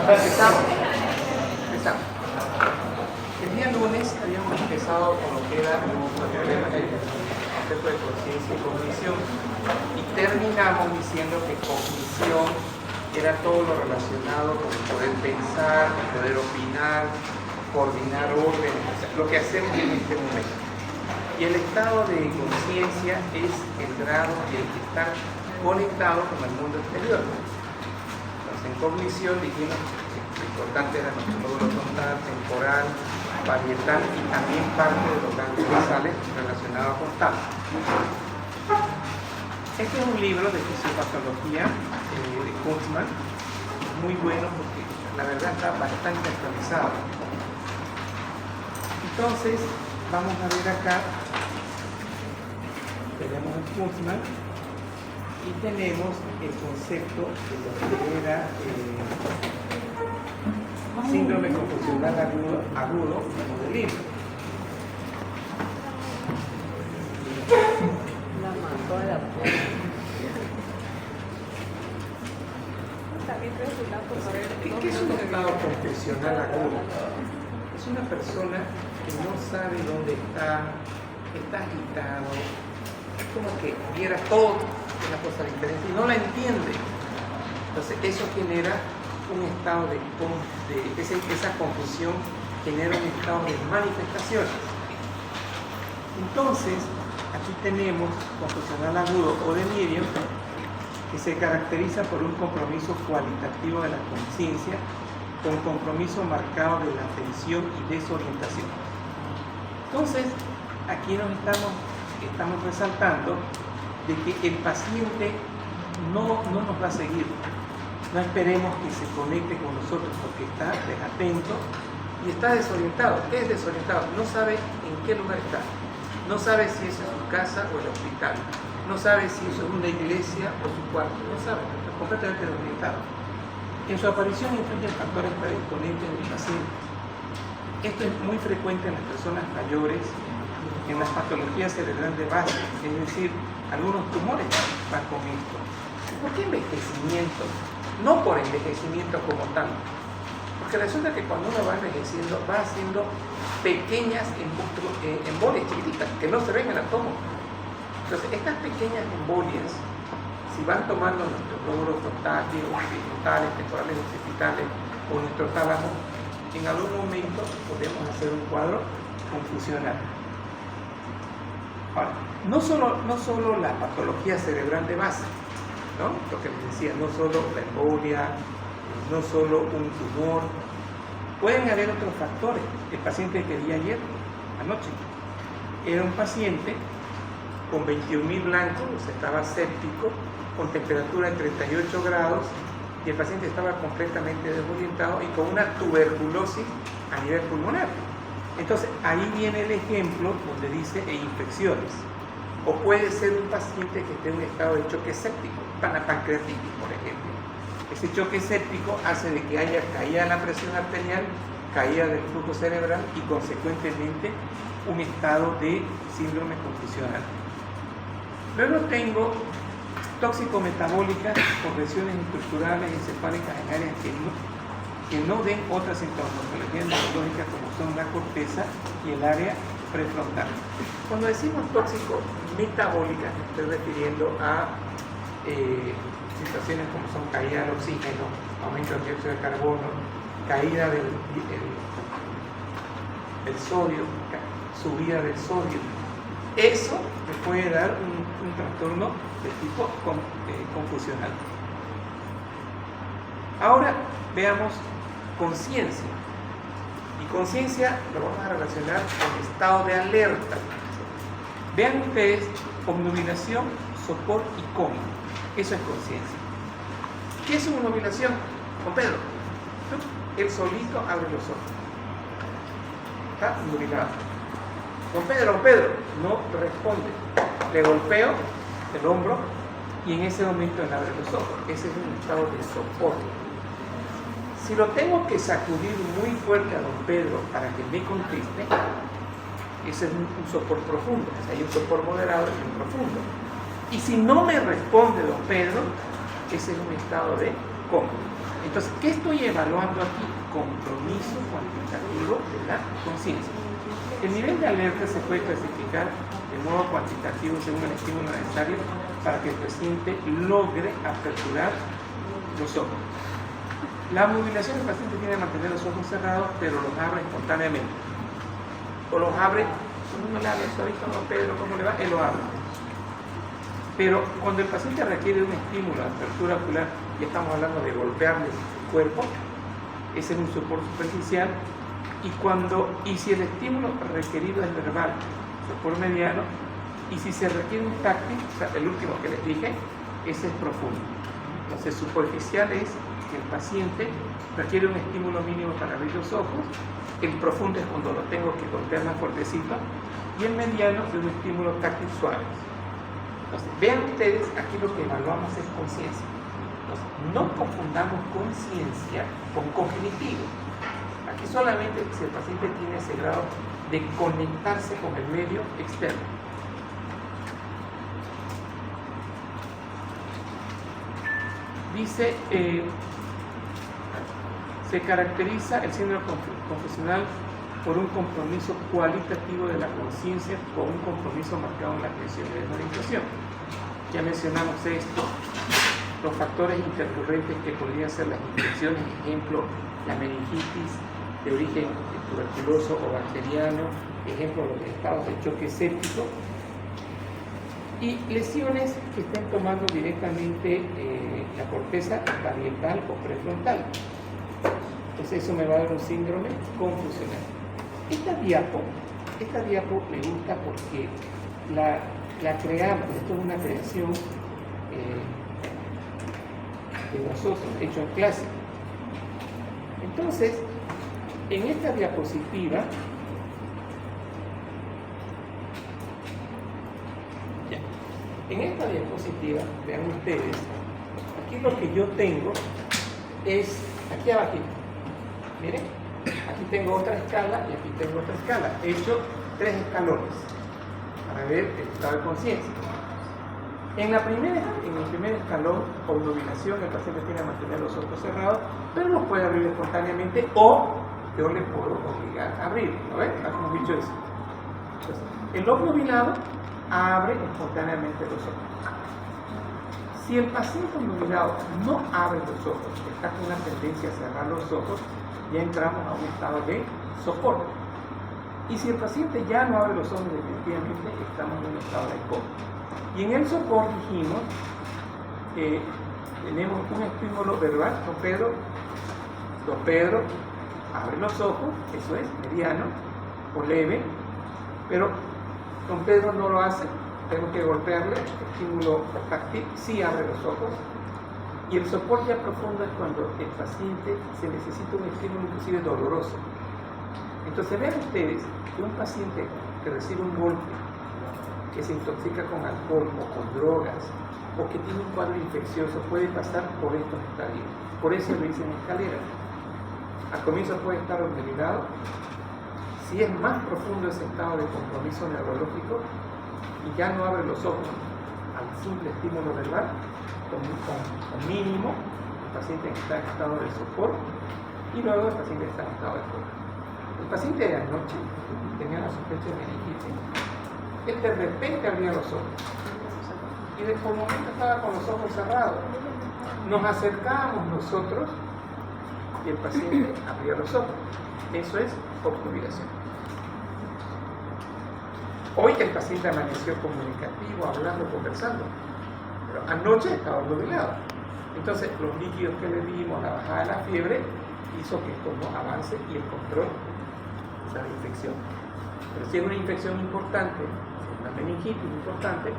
Empezamos. El día lunes habíamos empezado con lo que era el concepto de conciencia y cognición y terminamos diciendo que cognición era todo lo relacionado con poder pensar, poder opinar, coordinar órdenes, o sea, lo que hacemos en este momento. Y el estado de conciencia es el grado de estar conectado con el mundo exterior. Entonces, en cognición dijimos que lo importante era nuestro módulo frontal, temporal, parietal y también parte de los ganglios basales relacionados con tal. Este es un libro de fisiopatología de Kurtzman, muy bueno porque la verdad está bastante actualizado. Entonces, vamos a ver acá, tenemos el Kurtzman y tenemos el concepto de lo que era síndrome confusional agudo de Lynn. La mató a la puerta. ¿Qué es un estado confusional agudo? Es una persona que no sabe dónde está agitado, es como que viera todo una cosa diferente y no la entiende. Entonces eso genera un estado esa confusión genera un estado de manifestaciones. Entonces, aquí tenemos confusional agudo o delirium, que se caracteriza por un compromiso cualitativo de la conciencia con compromiso marcado de la atención y desorientación. Entonces, aquí estamos resaltando de que el paciente no nos va a seguir. No esperemos que se conecte con nosotros porque está desatento y está desorientado. ¿Qué es desorientado? No sabe en qué lugar está. No sabe si eso es su casa o el hospital. No sabe si eso es una iglesia o su cuarto. No sabe, está completamente desorientado. En su aparición influyen factores predisponentes del paciente. Esto es muy frecuente en las personas mayores, en las patologías cerebrales de base, es decir, algunos tumores van con esto. ¿Por qué envejecimiento? No por envejecimiento como tal, porque resulta que cuando uno va envejeciendo va haciendo pequeñas embolias chiquititas que no se ven en el átomo. Entonces estas pequeñas embolias, si van tomando nuestros lóbulos frontales, temporales, occipitales o nuestro tálamo, en algún momento podemos hacer un cuadro confusional. Ahora, no solo la patología cerebral de base, ¿no? Lo que les decía, no solo la embolia, no solo un tumor, pueden haber otros factores. El paciente que vi ayer, anoche, era un paciente con 21.000 blancos, o sea, estaba séptico, con temperatura de 38 grados, y el paciente estaba completamente desorientado y con una tuberculosis a nivel pulmonar. Entonces, ahí viene el ejemplo donde dice infecciones. O puede ser un paciente que esté en un estado de choque séptico, pancreatitis, por ejemplo. Ese choque séptico hace de que haya caída de la presión arterial, caída del flujo cerebral y consecuentemente un estado de síndrome confusional. Luego tengo tóxico-metabólicas por lesiones estructurales encefálicas en áreas que no den otra sintomatología neurológica como son la corteza y el área prefrontal. Cuando decimos tóxico-metabólicas, me estoy refiriendo a situaciones como son caída del oxígeno, aumento del dióxido de carbono, caída del sodio, subida del sodio. Eso me puede dar un trastorno de tipo confusional. Ahora veamos conciencia. Y conciencia lo vamos a relacionar con estado de alerta. Vean ustedes, obnubilación, sopor y coma. Eso es conciencia. ¿Qué es obnubilación? Con Pedro. Él solito abre los ojos. Está obnubilado. Don Pedro, no responde. Le golpeo el hombro y en ese momento él abre los ojos. Ese es un estado de sopor. Si lo tengo que sacudir muy fuerte a don Pedro para que me conteste, ese es un sopor profundo. O sea, hay un sopor moderado y un profundo. Y si no me responde don Pedro, ese es un estado de coma. Entonces, ¿qué estoy evaluando aquí? Compromiso cuantitativo de la conciencia. El nivel de alerta se puede clasificar de modo cuantitativo según el estímulo necesario para que el paciente logre aperturar los ojos. La mobilización del paciente tiene que mantener los ojos cerrados, pero los abre espontáneamente. O los abre, cuando uno le habla suavito, no, Pedro, ¿cómo le va? Él lo abre. Pero cuando el paciente requiere un estímulo de apertura ocular, y estamos hablando de golpearle su cuerpo, ese es un soporte superficial, y si el estímulo requerido es verbal, soporte mediano, y si se requiere un táctil, o sea, el último que les dije, ese es profundo. Entonces, superficial es que el paciente requiere un estímulo mínimo para abrir los ojos, el profundo es cuando lo tengo que golpear más fuertecito, y el mediano es un estímulo táctil suave. Entonces, vean ustedes, aquí lo que evaluamos es conciencia. Entonces, no confundamos conciencia con cognitivo. Aquí solamente si el paciente tiene ese grado de conectarse con el medio externo. Dice, se caracteriza el síndrome confusional por un compromiso cualitativo de la conciencia con un compromiso marcado en la atención de desorientación. Ya mencionamos esto, los factores intercurrentes que podrían ser las infecciones, ejemplo, la meningitis de origen tuberculoso o bacteriano, ejemplo, los estados de choque séptico, y lesiones que estén tomando directamente la corteza parietal o prefrontal. Entonces eso me va a dar un síndrome confusional. Esta diapo me gusta porque la creamos, esto es una creación de nosotros, hecho en clase. Entonces, en esta diapositiva, vean ustedes, aquí lo que yo tengo es, aquí abajito, miren, aquí tengo otra escala y aquí tengo otra escala. He hecho 3 escalones para ver el estado de conciencia. En el primer escalón, obnubilación, el paciente tiene que mantener los ojos cerrados, pero los puede abrir espontáneamente o yo le puedo obligar a abrir. ¿No ven? Hemos dicho eso. Entonces, el obnubilado abre espontáneamente los ojos. Si el paciente obnubilado no abre los ojos, está con una tendencia a cerrar los ojos, ya entramos a un estado de soporte. Y si el paciente ya no abre los ojos, definitivamente estamos en un estado de coma. Y en el soporte dijimos que tenemos un estímulo verbal. Don Pedro, abre los ojos, eso es mediano o leve, pero don Pedro no lo hace, tengo que golpearle, estímulo táctil, sí abre los ojos. Y el soporte ya profundo es cuando el paciente se necesita un estímulo inclusive doloroso. Entonces vean ustedes que un paciente que recibe un golpe, que se intoxica con alcohol o con drogas, o que tiene un cuadro infeccioso, puede pasar por estos estadios. Por eso lo dicen escalera. Al comienzo puede estar obnubilado. Si es más profundo ese estado de compromiso neurológico y ya no abre los ojos al simple estímulo verbal, con mínimo, el paciente está en estado de sopor y luego el paciente está en estado de coma. El paciente de anoche tenía la sospecha de meningitis. Él de repente abría los ojos y por un momento estaba con los ojos cerrados. Nos acercábamos nosotros y el paciente abría los ojos. Eso es obnubilación. Hoy el paciente amaneció comunicativo, hablando, conversando, pero anoche estaba obnubilado. Entonces los líquidos que le dimos, la bajada de la fiebre, hizo que esto no avance y el control de la infección. Pero si es una infección importante, una meningitis importante,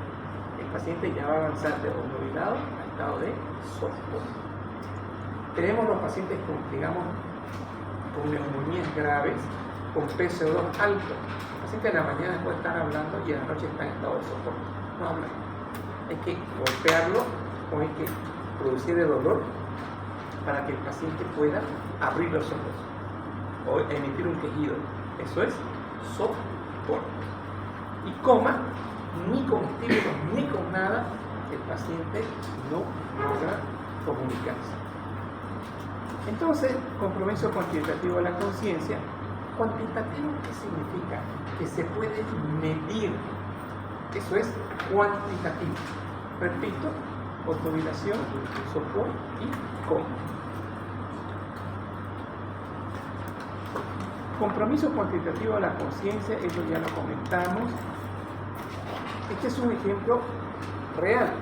el paciente ya va a avanzar de obnubilado a estado de sopor. Tenemos los pacientes con, digamos, con neumonías graves, con PCO2 alto. El paciente en la mañana puede estar hablando y en la noche está en estado de sopor. No habla. Hay que golpearlo o hay que producir el dolor para que el paciente pueda abrir los ojos o emitir un quejido. Eso es sopor. Y coma, ni con estímulos ni con nada, el paciente no logra comunicarse. Entonces, compromiso cuantitativo de la conciencia. ¿Cuantitativo qué significa? Que se puede medir. Eso es cuantitativo. Repito, autorización, sopor y cómo. Compromiso cuantitativo de la conciencia, eso ya lo comentamos. Este es un ejemplo real.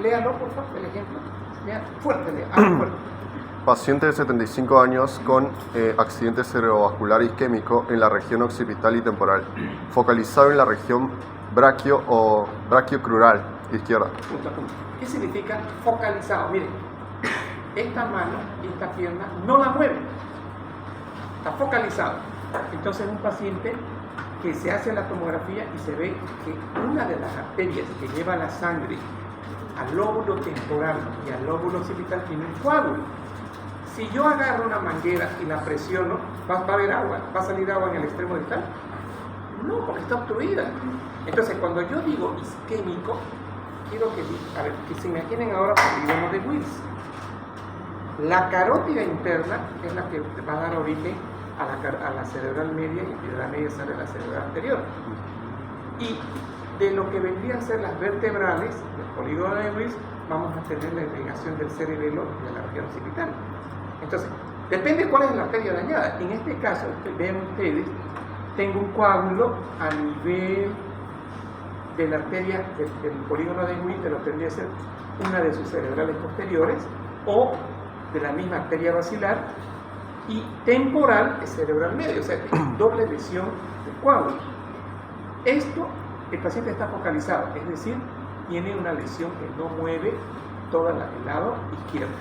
Léalo, por favor, el ejemplo. Lea fuerte, lea. Fuerte. Paciente de 75 años con accidente cerebrovascular isquémico en la región occipital y temporal, focalizado en la región braquio o braquiocrural izquierda. Punto a punto. ¿Qué significa focalizado? Miren, esta mano y esta pierna no la mueven. Está focalizado. Entonces es un paciente que se hace la tomografía y se ve que una de las arterias que lleva la sangre al lóbulo temporal y al lóbulo occipital tiene un coágulo. Si yo agarro una manguera y la presiono, ¿va a haber agua? ¿Va a salir agua en el extremo distal? No, porque está obstruida. Entonces, cuando yo digo isquémico, quiero que se imaginen ahora polígono de Wills. La carótida interna es la que va a dar origen a la cerebral media, y de la media sale la cerebral anterior. Y de lo que vendrían a ser las vertebrales del polígono de Wills, vamos a tener la irrigación del cerebelo de la región occipital. Entonces, depende cuál es la arteria dañada. En este caso, vean ustedes, tengo un coágulo a nivel de la arteria del polígono de Wills, de lo que tendría que ser una de sus cerebrales posteriores, o de la misma arteria basilar, y temporal es cerebral medio, o sea, doble lesión del coágulo. Esto, el paciente está focalizado, es decir, tiene una lesión que no mueve todo el lado izquierdo,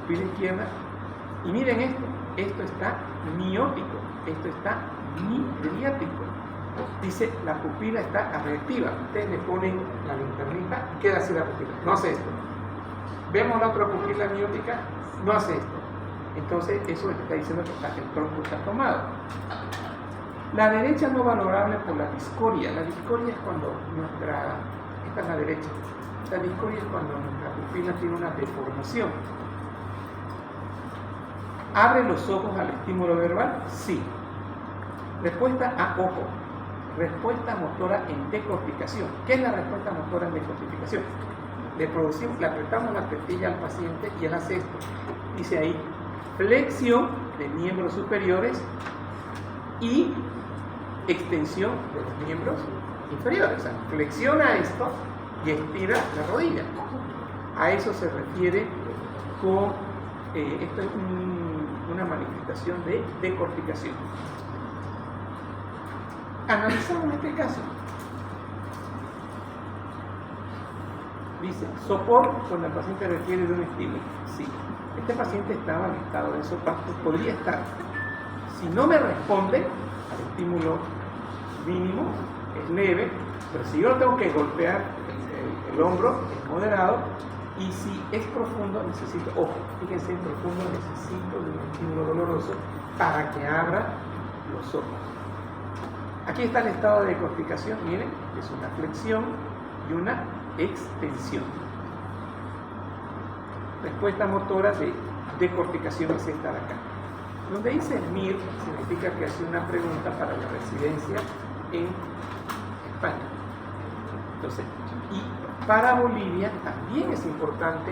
pupila izquierda. Y miren esto está miótico, esto está midriático. Dice, la pupila está reactiva. Ustedes le ponen la linternita y queda así la pupila, no hace esto. Vemos la otra pupila miótica, no hace esto. Entonces, eso está diciendo que el tronco está tomado. La derecha no valorable por la discoria. La discoria es cuando esta es la derecha. La discoria es cuando nuestra pupila tiene una deformación. ¿Abre los ojos al estímulo verbal? Sí. Respuesta a ojo. Respuesta motora en decorticación. ¿Qué es la respuesta motora en decorticación? Le apretamos la tetilla al paciente y él hace esto. Dice ahí, flexión de miembros superiores y extensión de los miembros inferiores. O sea, flexiona esto y estira la rodilla. A eso se refiere con, esto es una manifestación de decorticación. Analizamos este caso. Dice, sopor cuando el paciente requiere de un estímulo. Sí, este paciente estaba en estado de sopor, podría estar. Si no me responde al estímulo mínimo, es leve, pero si yo tengo que golpear el hombro, es moderado, y si es profundo, necesito, ojo, fíjense, en profundo necesito de un estímulo doloroso para que abra los ojos. Aquí está el estado de decorticación, miren, es una flexión y una extensión. Respuesta motora de decorticación es esta de acá. Donde dice MIR significa que hace una pregunta para la residencia en España. Entonces, y para Bolivia también es importante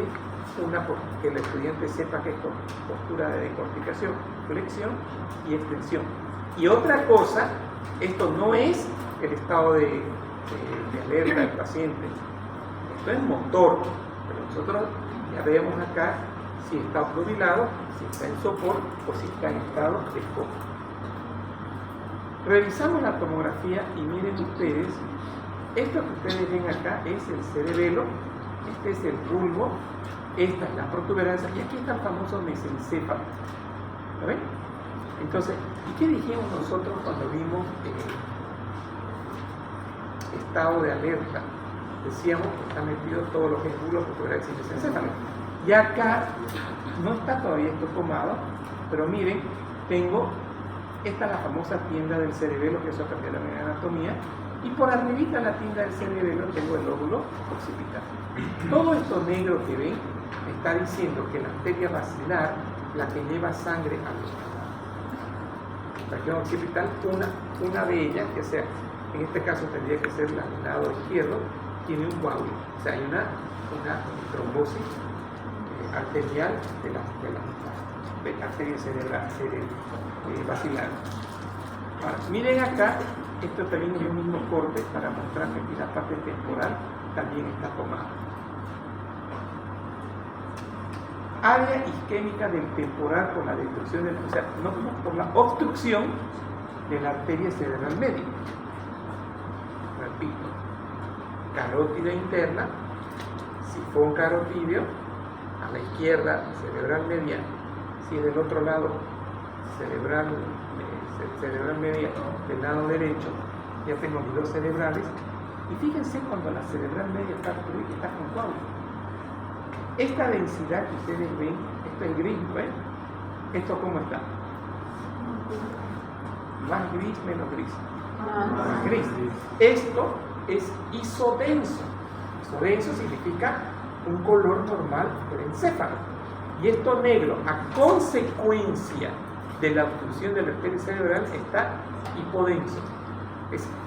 que el estudiante sepa que es postura de decorticación, flexión y extensión. Y otra cosa, esto no es el estado de alerta del paciente, esto es motor, pero nosotros ya vemos acá si está obnubilado, si está en sopor o si está en estado de foco. Revisamos la tomografía y miren ustedes, esto que ustedes ven acá es el cerebelo, este es el bulbo, esta es la protuberancia y aquí está el famoso mesencéfalo. ¿Lo ven? Entonces, ¿y qué dijimos nosotros cuando vimos estado de alerta? Decíamos que está metido todos los bulbos, protuberancia y mesencéfalo. Y acá no está todavía esto tomado, pero miren, esta es la famosa tienda del cerebelo, que eso cambió la anatomía, y por arribita de la tienda del cerebelo tengo el lóbulo occipital. Todo esto negro que ven me está diciendo que la arteria basilar la que lleva sangre a la región occipital, una de ellas, que sea, en este caso tendría que ser la del lado izquierdo, tiene un coágulo, o sea, hay una trombosis arterial de la arteria cerebral vacilar. Ahora, miren acá, esto también es el mismo corte para mostrar que aquí la parte temporal también está tomada. Área isquémica del temporal por la destrucción o sea, no por la obstrucción de la arteria cerebral media. Repito, carótida interna, sifón carotídeo, a la izquierda cerebral media, si del otro lado cerebral media del lado derecho, ya tengo mis dos cerebrales, y fíjense cuando la cerebral media está con coágulo. Esta densidad que ustedes ven, esto es gris, ¿ven? ¿Esto cómo está? Más gris, menos gris. Más gris. Esto es isodenso. Isodenso significa un color normal del encéfalo. Y esto negro, a consecuencia de la obstrucción de la arteria cerebral, está hipodenso.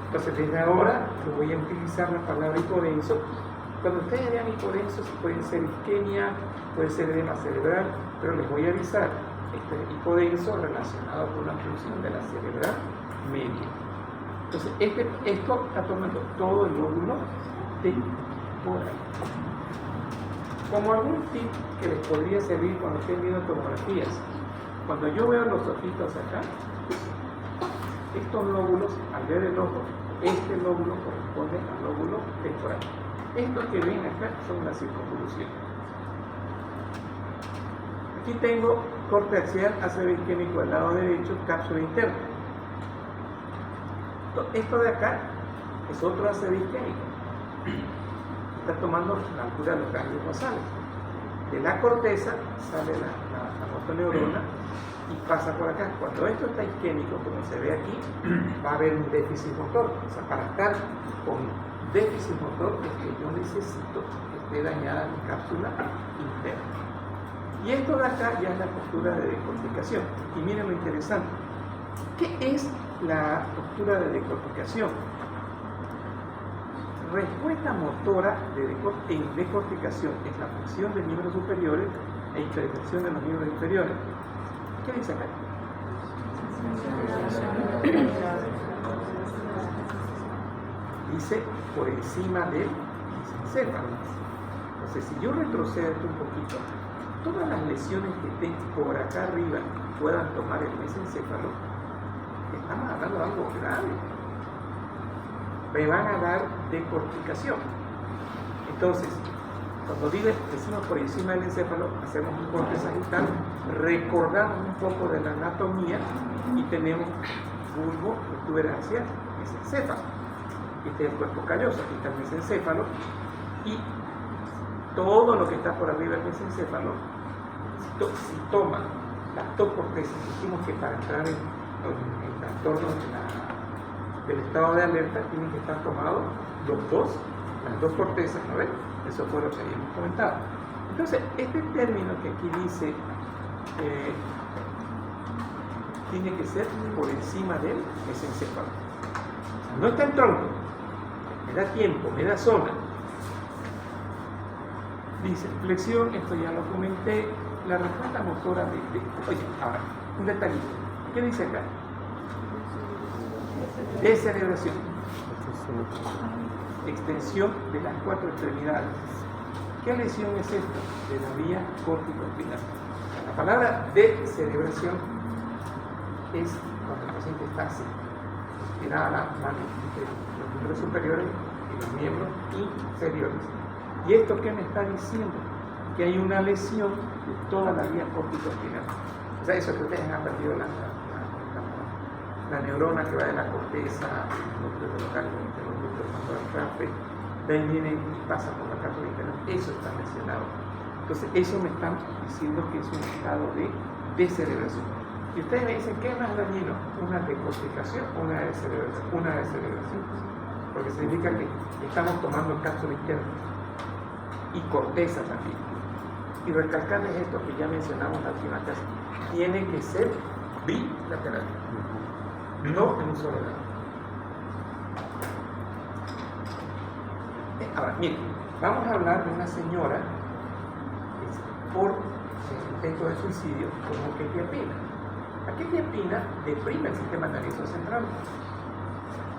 Entonces, desde ahora yo voy a utilizar la palabra hipodenso. Cuando ustedes vean hipodenso, pueden ser isquemia, puede ser edema cerebral, pero les voy a avisar, este hipodenso relacionado con la obstrucción de la cerebral media. Entonces, esto está tomando todo el lóbulo temporal. Como algún tip que les podría servir cuando estén viendo tomografías, cuando yo veo los ojitos acá, estos lóbulos, al ver el ojo, este lóbulo corresponde al lóbulo temporal. Estos que ven acá son las circunvoluciones. Aquí tengo corte axial, ACV isquémico del lado derecho, cápsula interna. Esto de acá es otro ACV isquémico. Está tomando la altura de los ganglios basales. De la corteza sale la motoneurona y pasa por acá. Cuando esto está isquémico, como se ve aquí, va a haber un déficit motor. O sea, para estar con déficit motor es que yo necesito que esté dañada mi cápsula interna. Y esto de acá ya es la postura de decorticación. Y miren lo interesante. ¿Qué es la postura de decorticación? Respuesta motora en decorticación es la flexión de miembros superiores e hiperflexión de los miembros inferiores. ¿Qué dice acá? Dice por encima del mesencéfalo. Entonces, si yo retrocedo esto un poquito, todas las lesiones que tengo por acá arriba puedan tomar el mesencéfalo, estamos hablando de algo grave. Me van a dar decorticación. Entonces, cuando decimos por encima del encéfalo, hacemos un corte sagital, recordamos un poco de la anatomía y tenemos bulbo, protuberancia, mesencéfalo. Este es el cuerpo calloso, aquí está el mesencéfalo y todo lo que está por arriba del mesencéfalo, si toma las dos cortezas, dijimos que para entrar en trastornos del estado de alerta tienen que estar tomados las dos cortezas, ¿no ven? Eso fue lo que habíamos comentado. Entonces, este término que aquí dice tiene que ser por encima del mesencéfalo. No está en tronco, me da tiempo, me da zona. Dice, flexión, esto ya lo comenté, la respuesta motora oye, ahora, un detallito. ¿Qué dice acá? Descerebración. Extensión de las cuatro extremidades. ¿Qué lesión es esta? De la vía córtico-espinal. La palabra descerebración es cuando el paciente está así, estirada la mano entre los miembros superiores y los miembros inferiores. ¿Y esto qué me está diciendo? Que hay una lesión de toda la vía córtico-espinal. O sea, eso que ustedes han perdido la neurona que va de la corteza, los núcleos locales, los núcleos macroencefálicos, de ahí viene y pasa por la cápsula interna. Eso está lesionado. Entonces, eso me están diciendo que es un estado de descerebración. Y ustedes me dicen, ¿qué es más dañino? ¿Una decorticación o una descerebración? Una descerebración. Porque significa que estamos tomando cápsula interna y corteza también. Y recalcarles esto que ya mencionamos la última clase, tiene que ser bilateral, no en un solo lado. Ahora, miren, vamos a hablar de una señora que por intento de suicidio con quetiapina. La quetiapina deprime el sistema nervioso central.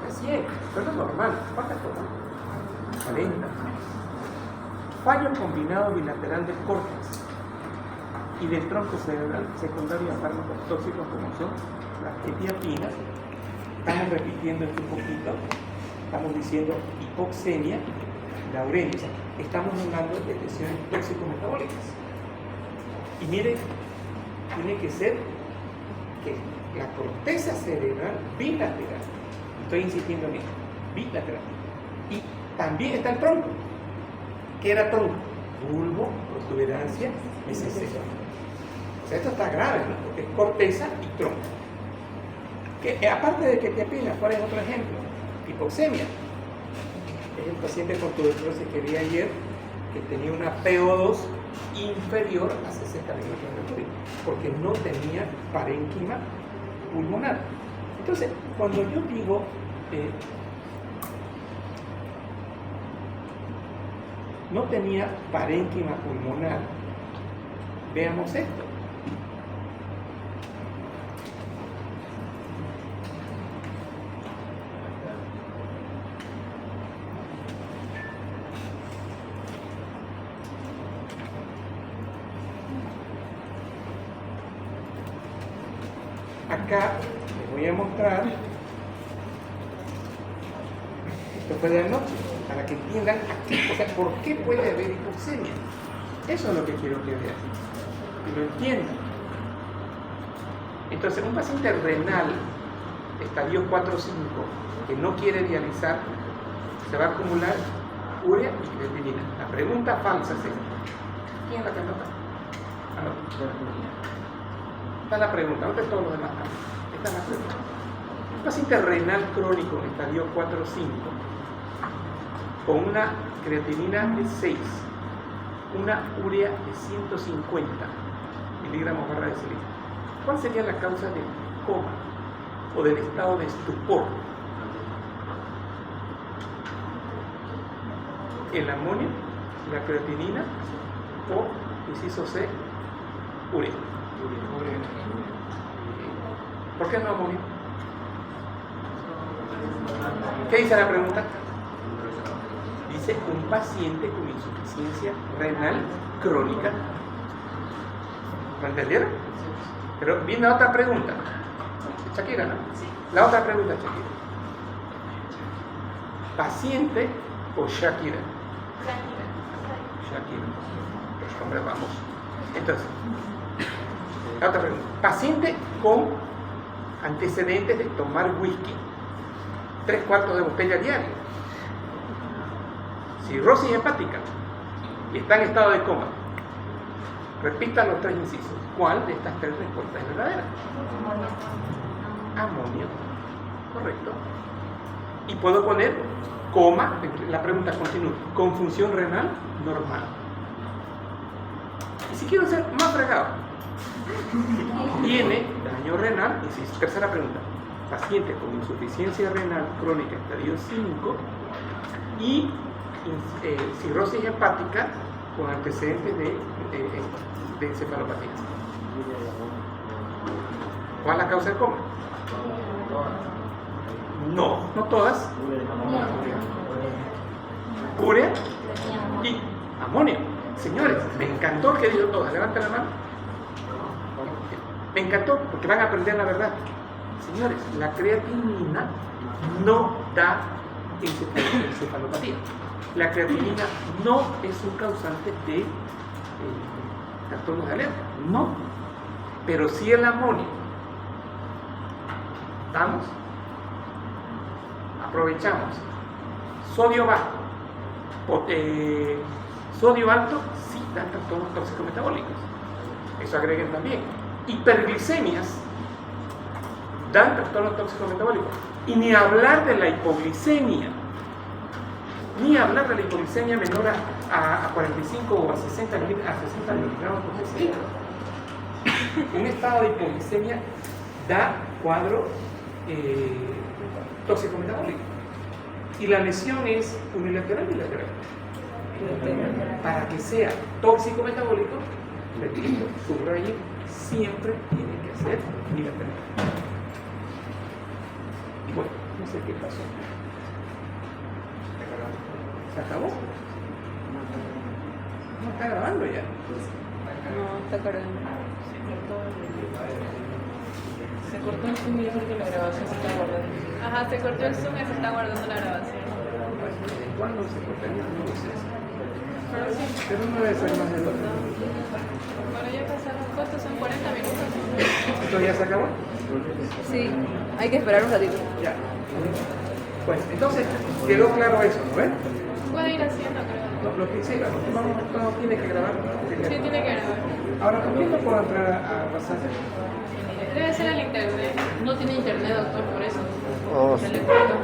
Así es, esto es normal. ¿Cuánta toma? 40. Fallo combinado bilateral del córtex y del tronco cerebral secundario a fármacos tóxicos como son las quetiapinas. Estamos repitiendo esto un poquito, estamos diciendo hipoxemia, laurenia, o sea, estamos hablando de lesiones tóxico-metabólicas. Y miren, tiene que ser que la corteza cerebral bilateral, estoy insistiendo en esto, bilateral. Y también está el tronco. ¿Qué era tronco? Bulbo, protuberancia, mesocelo. O sea, esto está grave, ¿no? Porque es corteza y tronco. Que, aparte de quetiapina, ¿cuál es otro ejemplo? Hipoxemia. Es el paciente con tuberculosis que vi ayer que tenía una PO2 inferior a 60 milímetros de mercurio, porque no tenía parénquima pulmonar. Entonces, cuando yo digo no tenía parénquima pulmonar, veamos esto. Acá les voy a mostrar, esto fue de anoche, para que entiendan aquí, o sea, por qué puede haber hipoxemia. Eso es lo que quiero que vean y lo entiendan. Entonces, un paciente renal, estadio 4 o 5, que no quiere dializar, se va a acumular urea y creatinina. La pregunta falsa es esta. ¿Quién es la que anota? Esta es la pregunta, no de todos los demás. Esta es la pregunta. Un paciente renal crónico en estadio 4 o 5, con una creatinina de 6, una urea de 150 miligramos barra decilitro. ¿Cuál sería la causa del coma o del estado de estupor? El amonio, la creatinina o, inciso C, urea. ¿Por qué no amonio? ¿Qué dice la pregunta? Dice un paciente con insuficiencia renal crónica. ¿Lo entendieron? Pero viene otra pregunta. Shakira, ¿no? La otra pregunta, Shakira. ¿Paciente o Shakira? Shakira. Pues hombre, vamos. Entonces, la otra pregunta. Paciente con antecedentes de tomar whisky 3/4 de botella diaria, cirrosis hepática y está en estado de coma. Repita los 3 incisos. ¿Cuál de estas 3 respuestas es verdadera? Amonio. Correcto. Y puedo poner coma, la pregunta continúa, con función renal normal. Y si quiero ser más fregado, tiene daño renal, y tercera pregunta, paciente con insuficiencia renal crónica estadio 5 y cirrosis hepática con antecedentes de encefalopatía. ¿Cuál es la causa del coma? No, no todas. Urea y amonio. Señores, me encantó el que dijo todas. Levanten la mano. Me encantó porque van a aprender la verdad. Señores, la creatinina no da encefalopatía. La creatinina no es un causante de trastornos de alerta. No. Pero sí el amonio. ¿Estamos? Aprovechamos. Sodio bajo. Sodio alto, sí dan trastornos tóxico-metabólicos. Eso agreguen también. Hiperglicemias dan trastornos tóxico-metabólicos. Y ni hablar de la hipoglicemia. ni hablar de la hipoglicemia menor a 45 o a 60 miligramos por decilitro. Un estado de hipoglicemia da cuadro tóxico-metabólico. Y la lesión es unilateral y bilateral. Para que sea tóxico-metabólico, repito, subrayo, siempre tiene que ser bilateral. Y bueno, no sé qué pasó. ¿Se acabó? No está grabando ya. No, está cargando. Se cortó el Zoom y dice que la grabación se está guardando. Ajá, se cortó el Zoom y se está guardando la grabación. ¿Cuándo se cortaría? No lo sé. Pero sí. Pero no debe ser más de 2 minutos. Bueno, ya pasaron, ¿cuántos son? 40 minutos. ¿Esto ya se acabó? Sí, hay que esperar un ratito. Ya. Pues entonces quedó claro eso, ¿no ves? Puede ir haciendo, creo. Lo que sí, todo tiene que grabar. Sí, tiene que grabar. Ahora, ¿por qué no puedo entrar a WhatsApp? Debe ser el internet. No tiene internet, doctor, por eso. Oh, Se sí. le cortó.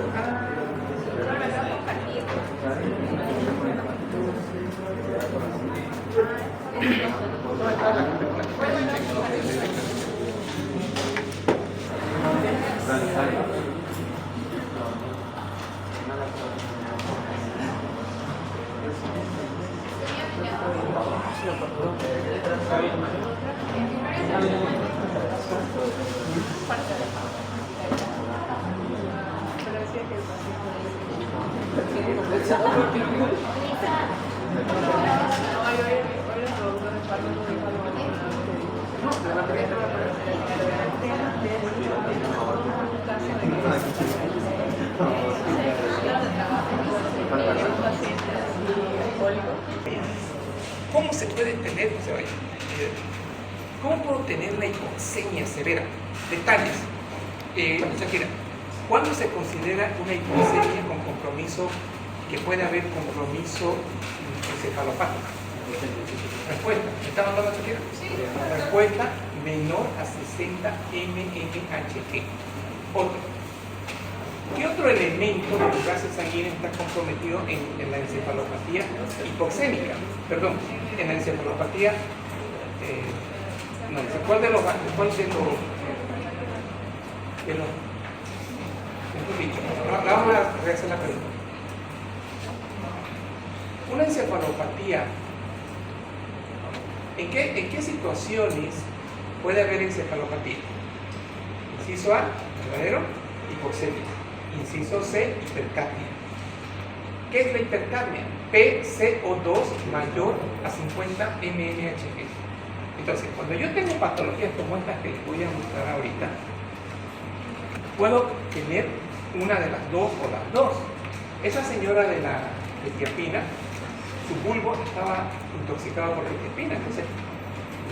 ¿Cómo se puede tener, cómo puedo tener una hipoxemia severa? Detalles. Shakira, ¿cuándo se considera una hipoxemia con compromiso, que puede haber compromiso encefalopático? Respuesta. ¿Me está mandando Shakira? Sí. Respuesta menor a 60 mmHg. Otro. ¿Qué otro elemento de los gases sanguíneos está comprometido en la encefalopatía hipoxémica? Perdón, en la encefalopatía. No sé, ¿cuál de los mejor dicho? Vamos a rehacer la pregunta. Una encefalopatía, ¿en qué situaciones puede haber encefalopatía? Inciso A, verdadero, hipoxemia. Inciso C, hipercapnia. ¿Qué es la hipercapnia? PCO2 mayor a 50 mmHg. Entonces, cuando yo tengo patologías como estas que les voy a mostrar ahorita, puedo tener una de las dos o las dos. Esa señora de la quetiapina, su bulbo estaba intoxicado por quetiapina, entonces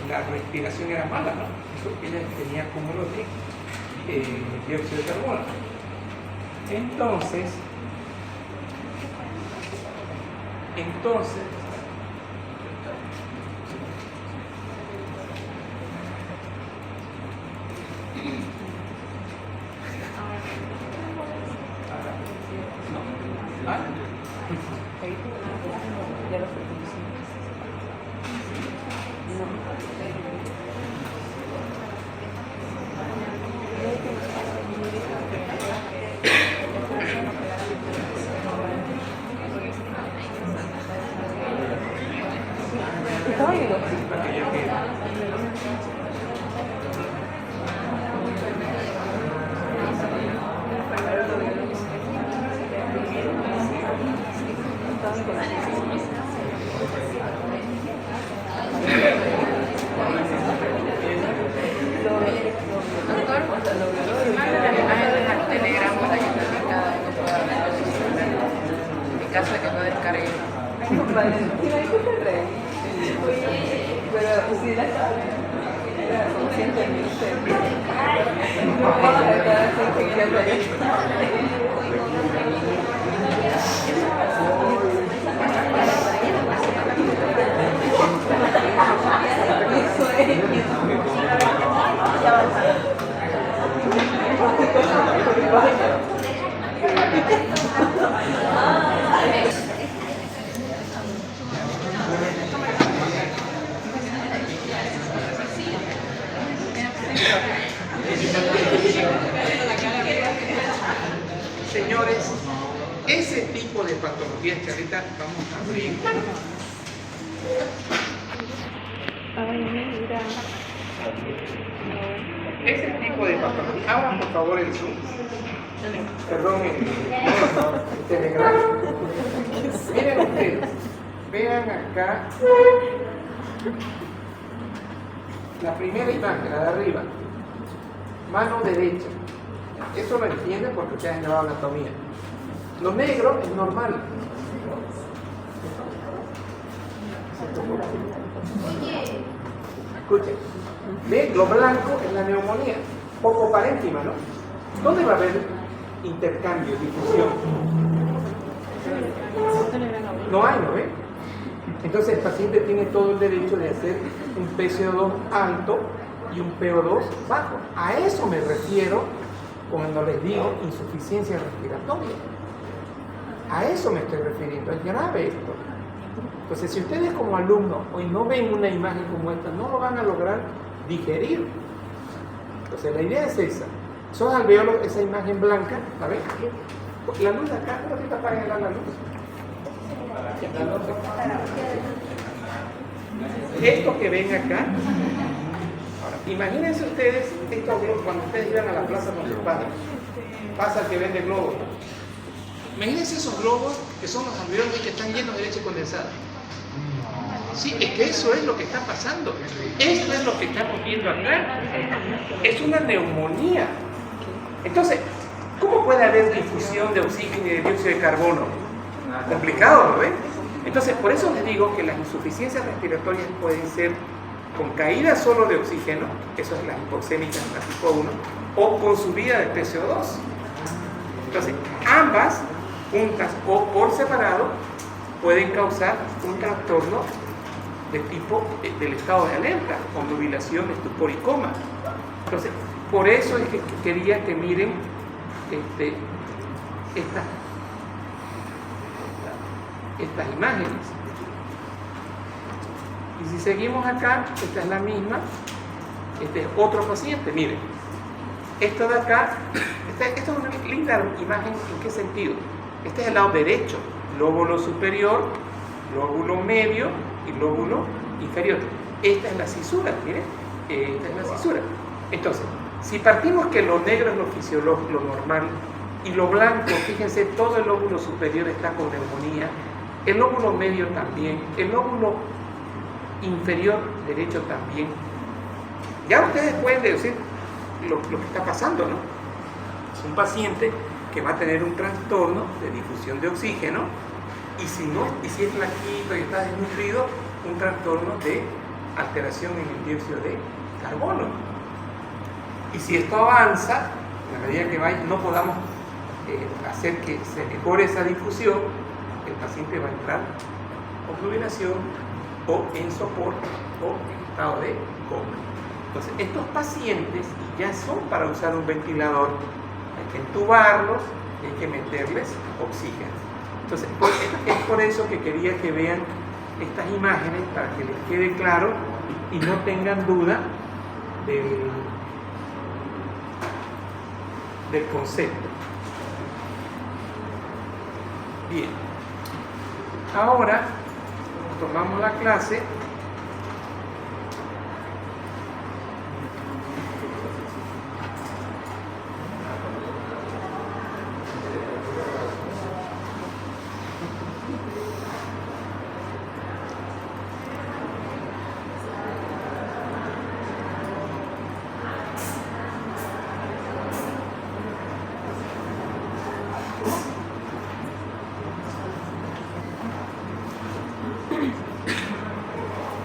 la respiración era mala, ¿no? Eso, ella tenía cúmulo de dióxido de carbono. Entonces, Ya lo fertilizó. Estaba bien. En caso de que no descargue. Valentina, ¿y qué te reí? Pero si la era conscientemente. ese tipo de patologías que ahorita vamos a abrir. Ese tipo de patologías. Abran por favor el Zoom. Perdón, el Telegram. Miren ustedes, vean acá la primera imagen, la de arriba. Mano derecha. Eso lo entienden porque ustedes han llevado anatomía. Lo negro es normal. Escuchen. ¿Ve? Lo blanco es la neumonía. Poco parénquima, ¿no? ¿Dónde va a haber intercambio, difusión? No hay, ¿no ve? Entonces el paciente tiene todo el derecho de hacer un PCO2 alto y un PO2 bajo. A eso me refiero cuando les digo insuficiencia respiratoria. A eso me estoy refiriendo. Es grave esto. Entonces, si ustedes como alumnos hoy no ven una imagen como esta, no lo van a lograr digerir. Entonces, la idea es esa. Esos alveolos, esa imagen blanca, ¿la ven? La luz de acá, ¿no te apagan la luz? Esto que ven acá, ahora, imagínense ustedes estos globos cuando ustedes iban a la plaza con sus padres. Pasa el que vende globos. Imagínense esos globos que son los alveolos que están llenos de leche condensada. Sí, es que eso es lo que está pasando. Esto es lo que estamos viendo acá. Es una neumonía. Entonces, ¿cómo puede haber difusión de oxígeno y de dióxido de carbono? Complicado, ¿no ven? Entonces, por eso les digo que las insuficiencias respiratorias pueden ser con caída solo de oxígeno, eso es las hipoxémicas, la tipo 1, o con subida de PCO2. Entonces, ambas, juntas o por separado, pueden causar un trastorno de tipo del estado de alerta, obnubilación, estupor y coma. Entonces, por eso es que quería que miren estas imágenes. Y si seguimos acá, esta es la misma, este es otro paciente, miren. Esto de acá, esta es una linda imagen, ¿en qué sentido? Este es el lado derecho, lóbulo superior, lóbulo medio y lóbulo inferior. Esta es la cisura, miren, esta es la cisura. Entonces, si partimos que lo negro es lo fisiológico, lo normal, y lo blanco, fíjense, todo el lóbulo superior está con neumonía, el lóbulo medio también, el lóbulo inferior derecho también. Ya ustedes pueden deducir lo que está pasando, ¿no? Es un paciente que va a tener un trastorno de difusión de oxígeno y si es flaquito y está desnutrido, un trastorno de alteración en el dióxido de carbono. Y si esto avanza, a la medida que no podamos hacer que se mejore esa difusión, el paciente va a entrar en obnubilación o en soporte o en estado de coma. Entonces, estos pacientes ya son para usar un ventilador, hay que entubarlos, hay que meterles oxígeno. Entonces, es por eso que quería que vean estas imágenes para que les quede claro y no tengan duda del concepto. Bien, ahora tomamos la clase.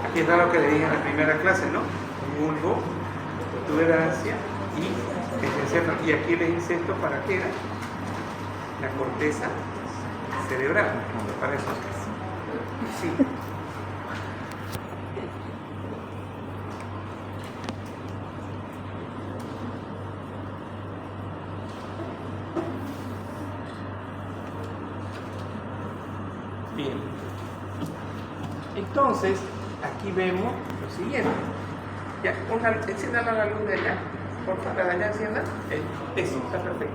Aquí está lo que le dije en la primera clase, ¿no? Bulbo, protuberancia y encéfalo. Y aquí les hice esto para qué era la corteza cerebral. Para eso. Sí. Bien. Entonces, aquí vemos lo siguiente. Ya, enciendan la luz de allá. Por favor, de allá enciendan. Eso, está perfecto.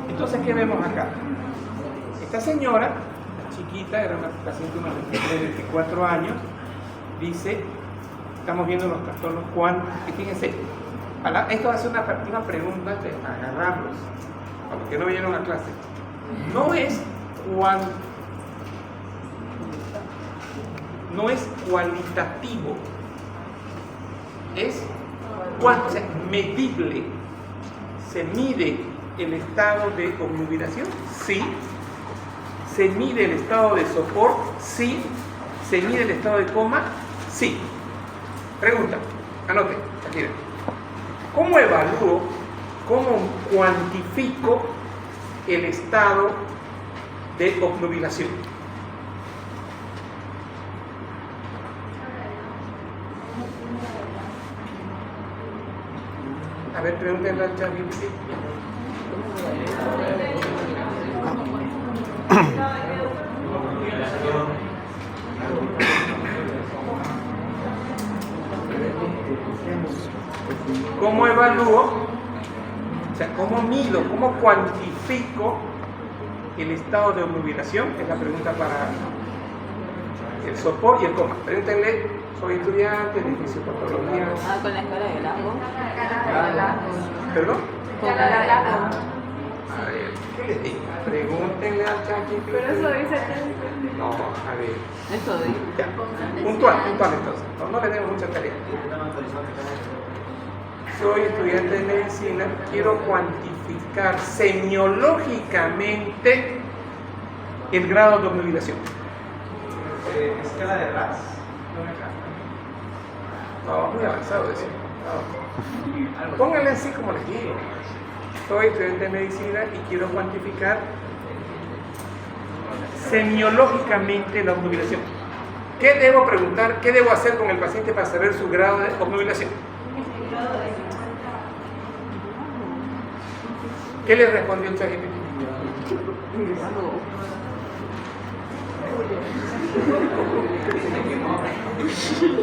Entonces, ¿qué vemos acá? Esta señora, la chiquita, era una paciente de 24 años, dice, estamos viendo los trastornos cuánticos, y fíjense, esto va a ser una pregunta de agarrarlos, a los que no vinieron a clase. No es cualitativo, es medible. ¿Se mide el estado de obnubilación? Sí. ¿Se mide el estado de sopor? Sí. ¿Se mide el estado de coma? Sí. Pregunta, anote, miren. ¿Cómo evalúo, cómo cuantifico el estado de obnubilación? A ver, pregúntenle al ChatGPT. ¿Cómo evalúo? O sea, ¿cómo mido, cómo cuantifico el estado de obnubilación? Es la pregunta para el sopor y el coma. Pregúntenle, soy estudiante de fisiopatología. Con la escala de Glasgow. ¿Perdón? Con la de Glasgow. A ver, ¿qué les digo? Pregúntenle al ChatGPT. Pero eso dice que No, a ver. Eso dice. Ya, puntual entonces. No le demos mucha tarea. Soy estudiante de medicina, quiero cuantificar semiológicamente el grado de obnubilación. Escala de RAS. No, muy avanzado eso. No. Pónganle así como les digo. Soy estudiante de medicina y quiero cuantificar semiológicamente la obnubilación. ¿Qué debo preguntar? ¿Qué debo hacer con el paciente para saber su grado de obnubilación? ¿Qué le respondió el ChatGPT?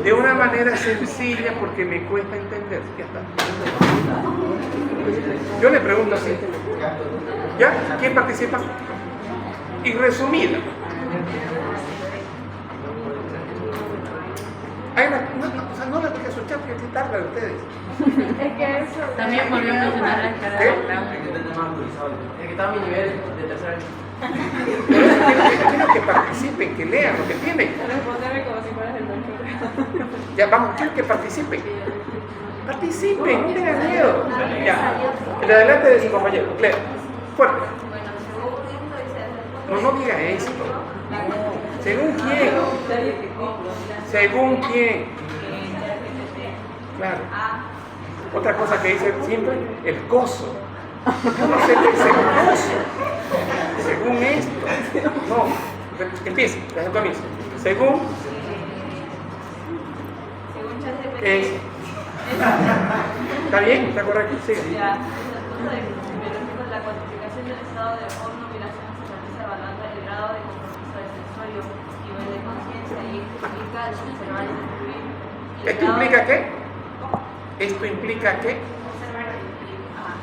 De una manera sencilla porque me cuesta entender. Ya está. Yo le pregunto así. ¿Ya? ¿Quién participa? Y resumida. No le voy a su chat que es tarde de ustedes. es que eso. También volvió a mencionar la escala de Glasgow. Es que estaba a mi nivel de tercer año. Quiero que participen, que lean lo que tienen. Responderme como si fueras el doctor. Ya, vamos, quiero que participen. Participen, no tengan miedo. Ya, el adelante de su compañero, Claire. Fuerte. No diga esto. ¿Según quién? ¿Según quién? Claro. Otra cosa que dice siempre, el coso. Yo no sé qué es el coso. Según esto. No. Empieza, desde el comienzo. Según. Es. ¿Está bien? ¿Está correcto? Sigue. Ya, en el punto de biológico, la cuantificación del estado de obnubilación se realiza evaluando el grado de compromiso del sensorio, nivel de conciencia y esto implica el observar y descubrir. ¿Esto implica qué? ¿Esto implica qué? Observar y descubrir. Ajá.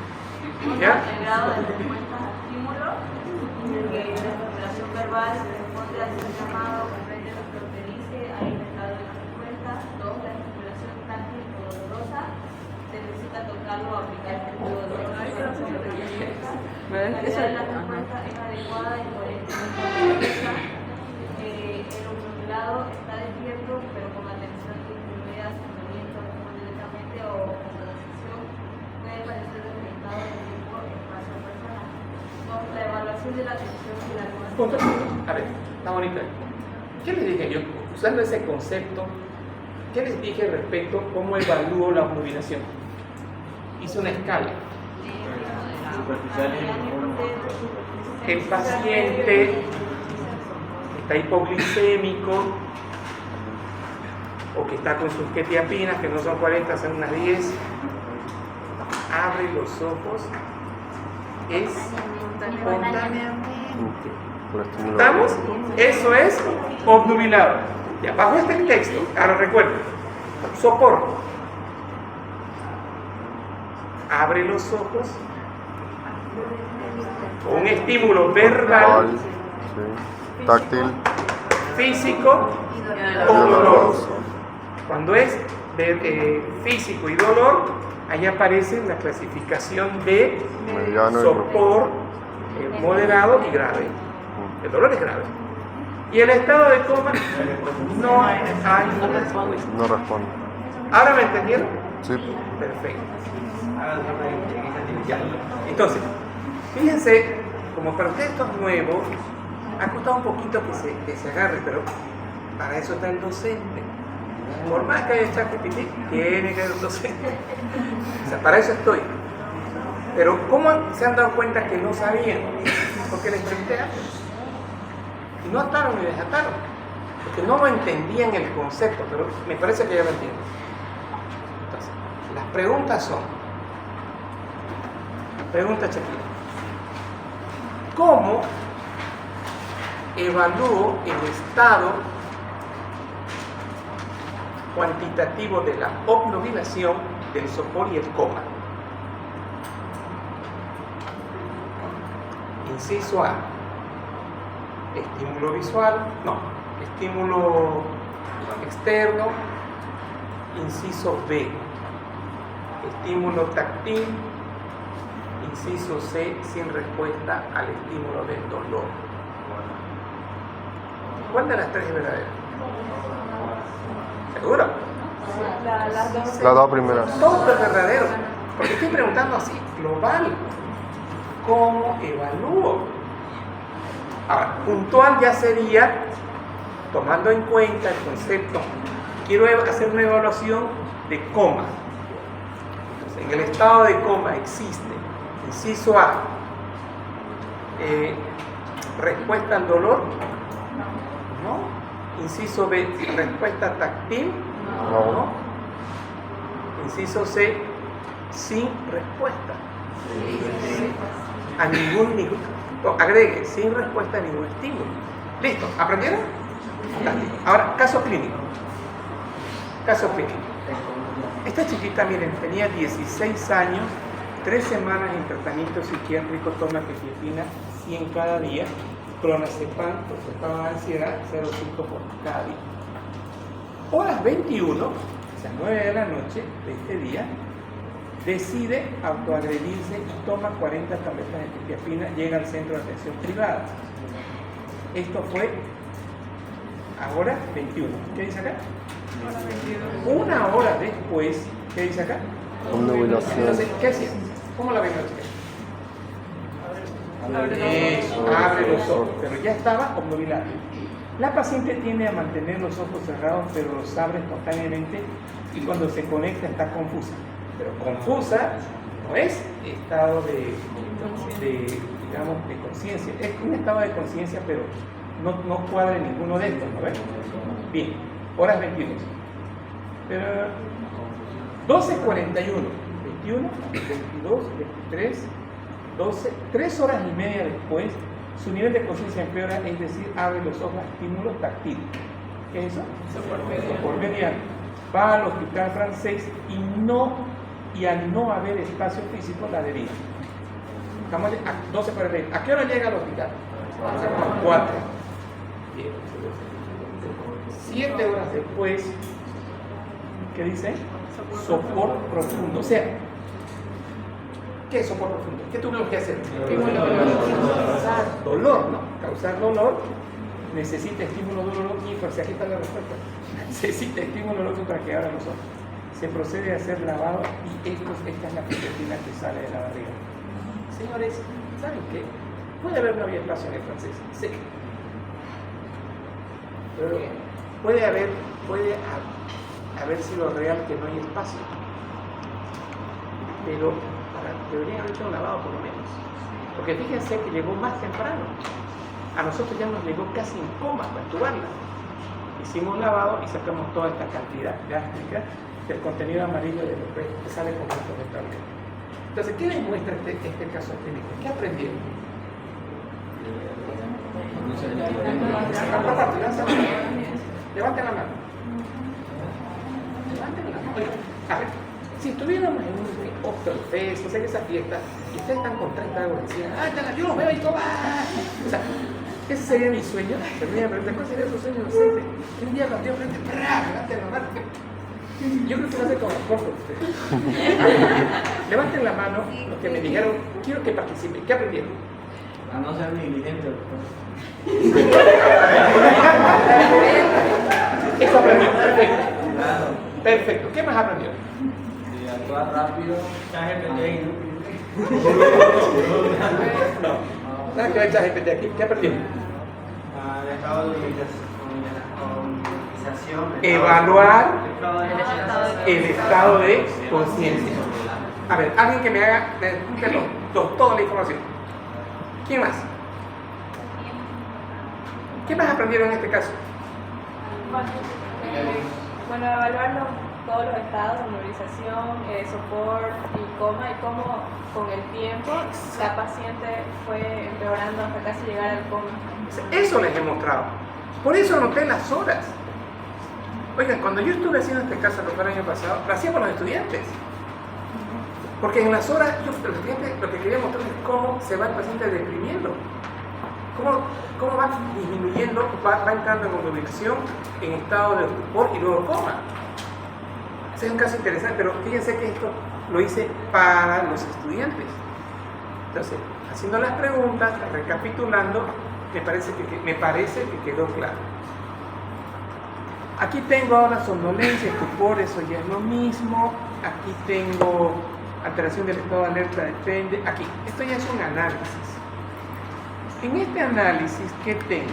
¿Ya? El grado de respuesta a estímulo, que la respiración verbal responde a ese llamado, comprende lo que te dice, ahí el estado de la respuesta. 2. La respiración táctil o dolorosa. Se necesita tocarlo o aplicar el método de la respuesta. La calidad de la respuesta es adecuada y coherente. El obnubilado está despierto, pero con atención disminuida, sentimiento, responde lentamente o con sensación, puede parecer desorientado en tiempo, espacio o persona. 2. La evaluación de la atención y la Punto. A ver, está bonito. ¿Qué les dije yo? Usando ese concepto, ¿qué les dije respecto a cómo evalúo la obnubilación? Hice una escala. El paciente está hipoglicémico o que está con sus quetiapinas, que no son 40, son unas 10, abre los ojos espontáneamente. ¿Estamos? Eso es obnubilado. Ya, bajo este texto, ahora recuerden, sopor. Abre los ojos. Un estímulo verbal Sí. Táctil. Físico o doloroso. Cuando es físico y dolor, ahí aparece la clasificación de Mediano y sopor, moderado y grave. El dolor es grave. Y el estado de coma no hay respuesta. no responde. ¿Ahora me entendieron? Sí. Perfecto. Ya. Entonces, fíjense, como para ustedes esto es nuevo, ha costado un poquito que se agarre, pero para eso está el docente. Por más que haya ChatGPT, tiene que haber un docente. O sea, para eso estoy. Pero ¿cómo se han dado cuenta que no sabían? Porque les pregunté antes. Y no ataron ni desataron. Porque no lo entendían el concepto, pero me parece que ya lo entiendo. Entonces, las preguntas son. Pregunta Shakira. ¿Cómo evalúo el estado cuantitativo de la obnubilación, del sopor y el coma? Inciso A, estímulo visual, no, estímulo externo. Inciso B, estímulo táctil. Inciso C, sin respuesta al estímulo del dolor. ¿Cuál de las tres es verdadera? ¿Seguro? Las dos primeras. Todo es verdadero. Porque estoy preguntando así, global. ¿Cómo evalúo? Ahora, puntual ya sería, tomando en cuenta el concepto, quiero hacer una evaluación de coma. Entonces, en el estado de coma existe, inciso A, respuesta al dolor, ¿no? Inciso B, respuesta táctil, ¿no? Inciso C, sin respuesta. A ningún agregue, sin respuesta a ningún estímulo. ¿Listo? ¿Aprendieron? Fantástico. Ahora, caso clínico. Caso clínico. Esta chiquita, miren, tenía 16 años, 3 semanas en tratamiento psiquiátrico, toma quetiapina 100 cada día, clonazepam por su estado de ansiedad, 0,5 por cada día. Horas 21, o sea, 9 de la noche de este día, decide autoagredirse y toma 40 tabletas de quetiapina, llega al centro de atención privada. Esto fue ahora 21. ¿Qué dice acá? Una hora después, ¿qué dice acá? Obnubilación. Entonces, ¿qué hacía? ¿Cómo la ven la chica? Abre los ojos, pero ya estaba obnubilada. La paciente tiende a mantener los ojos cerrados, pero los abre espontáneamente y cuando se conecta está confusa. Pero confusa no es estado de conciencia. Es un estado de conciencia, pero no cuadra en ninguno de estos, ¿no ven? Bien, horas 22. Pero 12:41, 21, 22, 23, 12, 3 horas y media después, su nivel de conciencia empeora, es decir, abre los ojos a estímulo táctil. ¿Qué es eso? Sopor mediano. Va al hospital francés y al no haber espacio físico la deriva. Estamos a 12:41. ¿A qué hora llega al hospital? A 4. 7 horas después, ¿qué dice? Sopor profundo. O sea, ¿qué es sopor profundo? ¿Qué tuvimos que hacer? Causar dolor, ¿no? Causar dolor necesita estímulo doloroso. Si aquí está la respuesta. Necesita estímulo doloroso para que abra los ojos. Se procede a hacer lavado y esta es la quetiapina que sale de la barriga. Señores, ¿saben qué? Puede haber no había espacio en el francés, sé. Pero puede haber sido real que no hay espacio. Pero deberían haber hecho un lavado por lo menos. Porque fíjense que llegó más temprano. A nosotros ya nos llegó casi en coma para entubarla. Hicimos lavado y sacamos toda esta cantidad gástrica del contenido amarillo de los que sale con esto de tableta. Entonces, ¿qué demuestra este caso clínico? ¿Qué aprendieron? Levanten la mano. Oigan, a ver, si estuviéramos en un Oktoberfest, o sea, en esa fiesta, y ustedes están con 30 euros encima, yo los veo y todo, o sea, Ese sería mi sueño. ¿Cuál sería su sueño docente? Un día cuando yo frente, levanten la mano. Yo creo que va a ser como poco ustedes. Levanten la mano los que me dijeron, quiero que participen. ¿Qué aprendieron? A no ser negligente, doctor. Eso aprendió. Perfecto. Claro. Perfecto. ¿Qué más aprendió? Y actuar rápido. No. Nada que ver ChatGPT aquí. ¿Qué aprendió? El estado de organización. Evaluar el estado de conciencia. A ver, alguien que me haga toda la información. ¿Quién más? ¿Qué más aprendieron en este caso? Bueno, evaluar todos los estados de memorización, soporte y coma, y cómo con el tiempo la paciente fue empeorando hasta casi llegar al coma. Eso les he mostrado. Por eso anoté las horas. Oigan, cuando yo estuve haciendo este caso el año pasado, lo hacía con los estudiantes. Porque en las horas, los estudiantes lo que quería mostrar es cómo se va el paciente deprimiendo. Cómo va disminuyendo, va entrando en obnubilación, en estado de estupor y luego coma. Ese es un caso interesante, pero fíjense que esto lo hice para los estudiantes. Entonces, haciendo las preguntas, recapitulando, me parece que quedó claro. Aquí tengo ahora somnolencia, estupor, eso ya es lo mismo. Aquí tengo alteración del estado de alerta, depende. Aquí, esto ya es un análisis. En este análisis, ¿qué tengo?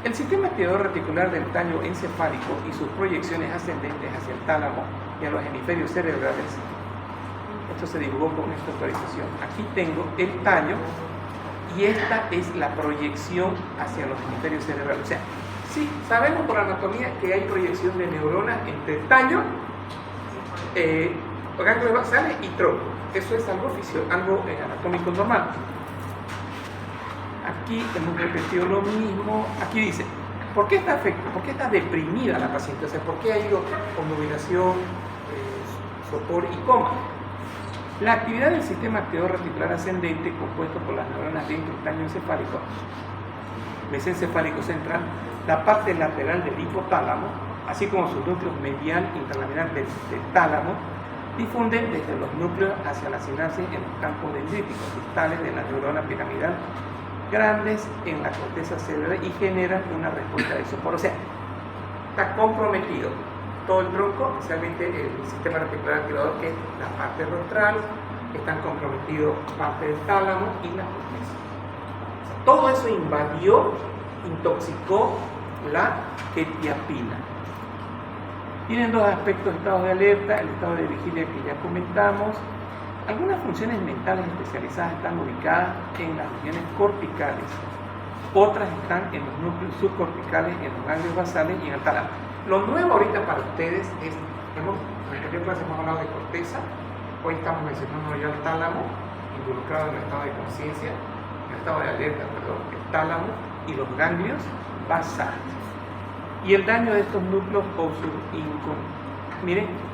El sistema activador reticular del tallo encefálico y sus proyecciones ascendentes hacia el tálamo y a los hemisferios cerebrales. Esto se dibujó con esta actualización. Aquí tengo el tallo y esta es la proyección hacia los hemisferios cerebrales. O sea, sí, sabemos por anatomía que hay proyección de neuronas entre tallo, ganglios basales y tronco. Eso es algo anatómico normal. Aquí hemos repetido lo mismo. Aquí dice, ¿por qué está afectada? ¿Por qué está deprimida la paciente? O sea, ¿por qué ha ido con obnubilación, sopor y coma? La actividad del sistema activador reticular ascendente, compuesto por las neuronas dentro del tallo encefálico, mesencefálico central, la parte lateral del hipotálamo, así como sus núcleos medial e intralaminar del tálamo, difunden desde los núcleos hacia la sinapsis en los campos dendríticos distales de la neurona piramidal, grandes en la corteza cerebral, y generan una respuesta de sopor. O sea, está comprometido todo el tronco, especialmente el sistema reticular activador, que es la parte rostral, están comprometidos parte del tálamo y la corteza. Todo eso invadió, intoxicó la quetiapina. Tienen dos aspectos: estado de alerta, el estado de vigilia que ya comentamos. Algunas funciones mentales especializadas están ubicadas en las regiones corticales, otras están en los núcleos subcorticales, en los ganglios basales y en el tálamo. Lo nuevo ahorita para ustedes es, en la anterior clase hemos hablado de corteza, hoy estamos mencionando ya el tálamo, involucrado en el estado de conciencia, en el estado de alerta, el tálamo y los ganglios basales. Y el daño de estos núcleos o sus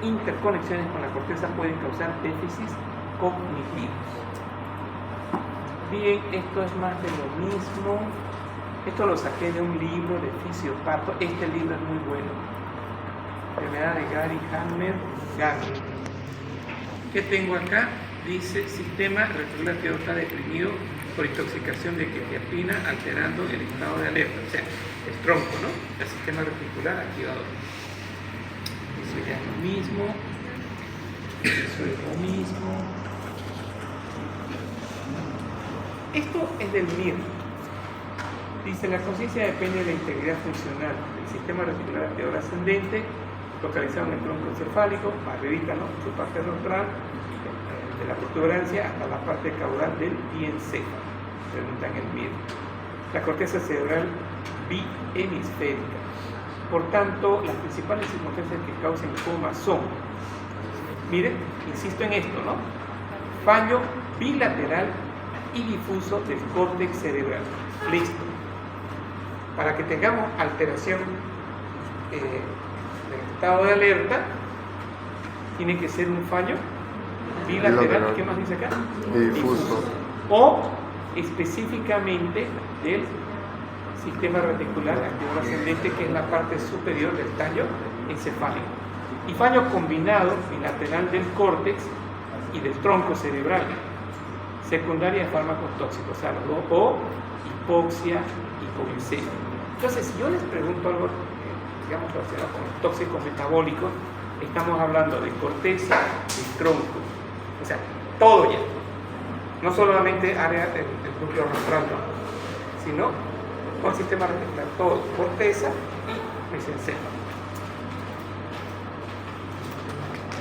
interconexiones con la corteza pueden causar déficits cognitivos. Bien, esto es más de lo mismo. Esto lo saqué de un libro de fisiopato. Este libro es muy bueno. Enfermedad de Gary Hammer Gary. ¿Qué tengo acá? Dice: sistema reticular que está deprimido por intoxicación de quetiapina, alterando el estado de alerta. O sea, el tronco, ¿no? El sistema reticular activador. Eso ya es lo mismo. Eso es lo mismo. Esto es del MIR. Dice: la conciencia depende de la integridad funcional del sistema reticular activador ascendente, localizado en el tronco encefálico, arribita, ¿no? Su parte rostral, de la protuberancia hasta la parte caudal del diencéfalo, preguntan el MIR. La corteza cerebral bihemisférica. Por tanto, las principales circunstancias que causan coma son, miren, insisto en esto, ¿no? Fallo bilateral y difuso del córtex cerebral. Listo. Para que tengamos alteración del estado de alerta, tiene que ser un fallo bilateral. ¿Qué más dice acá? Y difuso. O específicamente del sistema reticular activador ascendente, que es la parte superior del tallo encefálico, y fallo combinado bilateral del córtex y del tronco cerebral, secundaria de fármacos tóxicos, o sea, o hipoxia, hipoglicemia. Entonces, si yo les pregunto algo, digamos, relacionado con los tóxicos metabólicos, estamos hablando de corteza y tronco, o sea, todo ya, no solamente área del núcleo rostral, ¿no? Sino con el sistema reticular, todo, corteza y mesencéfalo.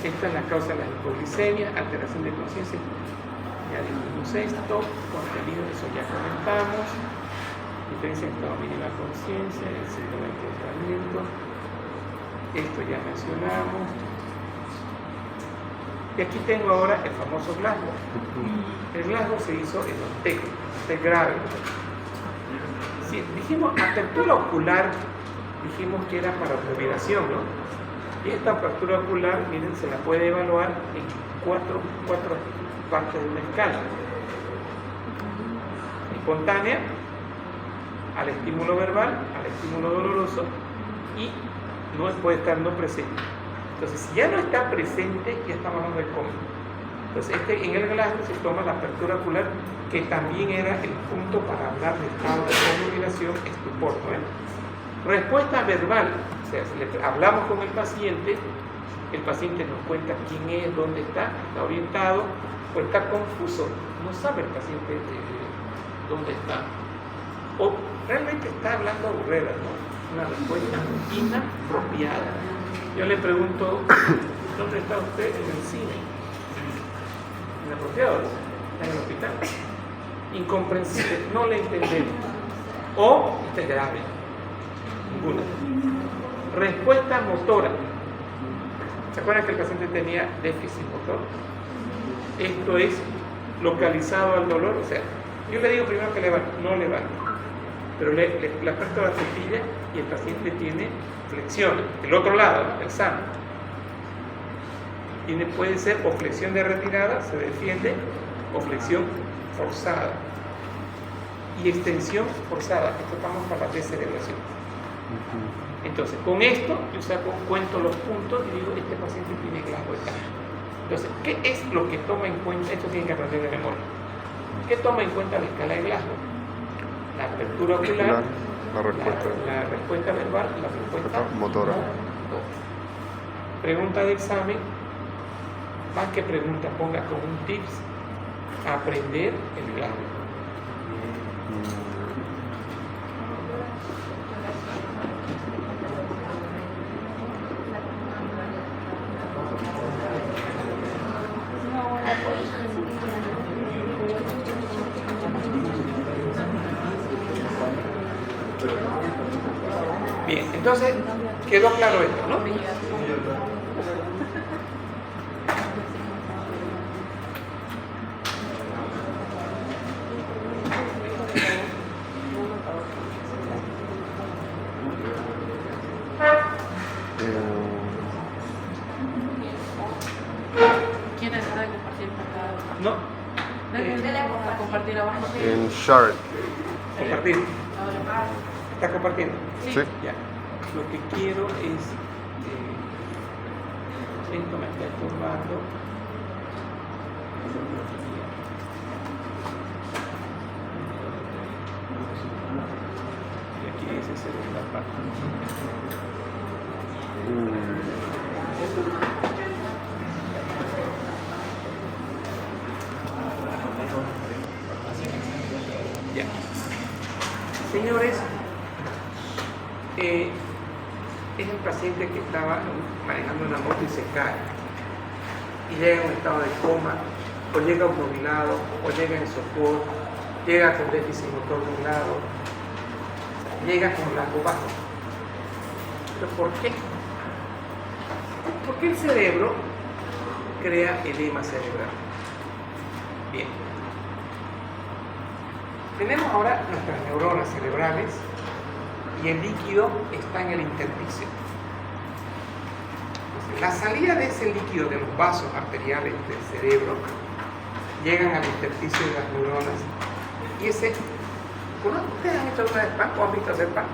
Esta es la causa de la hipoglicemia, alteración de conciencia, ya dijimos esto, contenido, eso ya comentamos, diferencia entre estado mínima de conciencia, el síndrome de encontramiento, esto ya mencionamos. Y aquí tengo ahora el famoso Glasgow. El Glasgow se hizo en los TEC grave. Sí, dijimos apertura ocular, dijimos que era para observación, ¿no? Y esta apertura ocular, miren, se la puede evaluar en cuatro partes de una escala. Espontánea, al estímulo verbal, al estímulo doloroso, y no puede estar no presente. Entonces, si ya no está presente, ya estamos hablando de coma. Entonces, en el Glasgow se toma la apertura ocular, que también era el punto para hablar de estado de conurbación, estupor, ¿no? Respuesta verbal, o sea, si le hablamos con el paciente nos cuenta quién es, dónde está orientado, o está confuso, no sabe el paciente dónde está, o realmente está hablando aburrida, ¿no? Una respuesta inapropiada. Yo le pregunto, ¿dónde está usted? En el cine. Inapropiado, está en el hospital. Incomprensible, no le entendemos. O, este es grave, ninguna. Respuesta motora. ¿Se acuerdan que el paciente tenía déficit motor? Esto es localizado al dolor, o sea, yo le digo primero que levante, no levante, pero le aperto la tetilla y el paciente tiene flexión, el otro lado, el sano. Puede ser o flexión de retirada, se defiende, o flexión forzada. Y extensión forzada, esto estamos para la descerebración. Entonces, con esto yo cuento los puntos y digo, este paciente tiene Glasgow de tallo. Entonces, ¿qué es lo que toma en cuenta? Esto tiene que aprender de memoria. ¿Qué toma en cuenta la escala de Glasgow? La apertura ocular, la respuesta verbal, la respuesta motora. Pregunta de examen, más que pregunta, ponga como un tips, aprender el Glasgow. Bien, entonces quedó claro esto, ¿no? ¿Quieren dejar de compartir pantalla? No. Dale a compartir abajo. En Share. Compartir. Ahora. ¿Está compartiendo? Sí. Ya. Lo que quiero es, esto me está estorbando. Y aquí dice segunda parte. Ya. Señores, es el paciente que estaba manejando una moto y se cae y llega en un estado de coma, o llega obnubilado, o llega en sopor, llega con déficit motor de un lado, llega con Glasgow bajo. ¿Pero por qué? Porque el cerebro crea edema cerebral. Bien. Tenemos ahora nuestras neuronas cerebrales y el líquido está en el intersticio. Entonces, la salida de ese líquido de los vasos arteriales del cerebro llegan al intersticio de las neuronas y ese ¿Ustedes han hecho alguna vez pan o han visto hacer pan?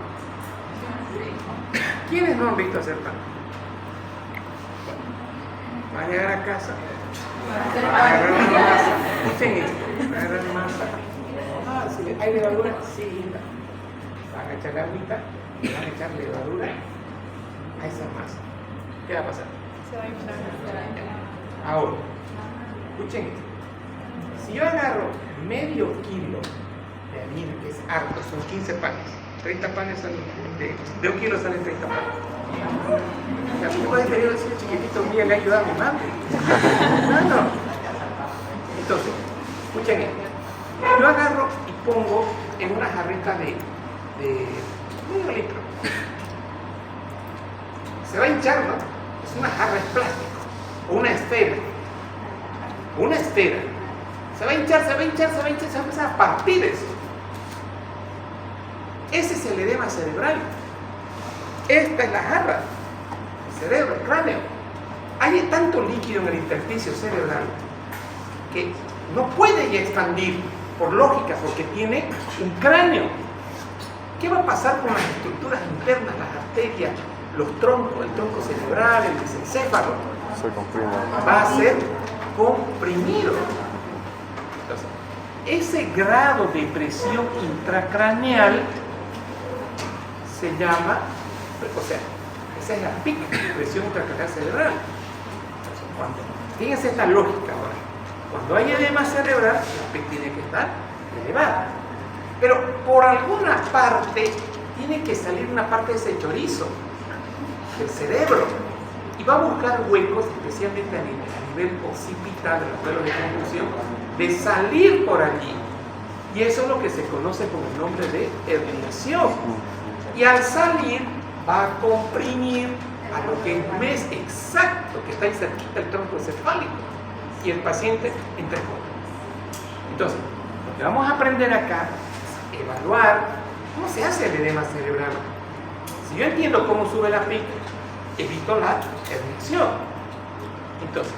¿Quiénes no han visto hacer pan? Va a llegar a casa, va a agarrar una masa. Escuchen esto, va a agarrar masa. Ah, sí, ¿hay levadura? Sí. Van a echar la agüita y van a echar levadura a esa masa. ¿Qué va a pasar? Se va a inflar. Ahora, escuchen esto. Si yo agarro medio kilo de harina, que es harto, son 15 panes, 30 panes salen, de un kilo salen 30 panes. La culpa de yo decir chiquitito un día le ha ayudado a mi madre. No. Entonces, escuchen esto. Yo agarro y pongo en una jarrita de medio litro. Se va a hinchar, ¿no? Es una jarra de plástico, o una esfera. Una esfera. Se va a hinchar, se va a empezar a partir eso. Ese es el edema cerebral. Esta es la jarra, el cerebro, el cráneo. Hay tanto líquido en el intersticio cerebral que no puede ya expandir, por lógica, porque tiene un cráneo. ¿Qué va a pasar con las estructuras internas, las arterias, los troncos, el tronco cerebral, el mesencéfalo? Se comprime. Va a ser comprimido. Entonces, ese grado de presión intracraneal se llama, o sea, esa es la PIC, presión intracraneal cerebral. Fíjense esta lógica ahora. Cuando hay edema cerebral, la PIC tiene que estar elevada. Pero por alguna parte tiene que salir una parte de ese chorizo del cerebro y va a buscar huecos, especialmente a nivel occipital, de los pelos de convulsión, de salir por allí. Y eso es lo que se conoce con el nombre de herniación. Y al salir va a comprimir a lo que es el mes exacto, que está ahí cerquita el tronco encefálico, y el paciente entra en coma. Entonces, lo que vamos a aprender acá es evaluar cómo se hace el edema cerebral. Si yo entiendo cómo sube la PIC, evito la herniación. Entonces,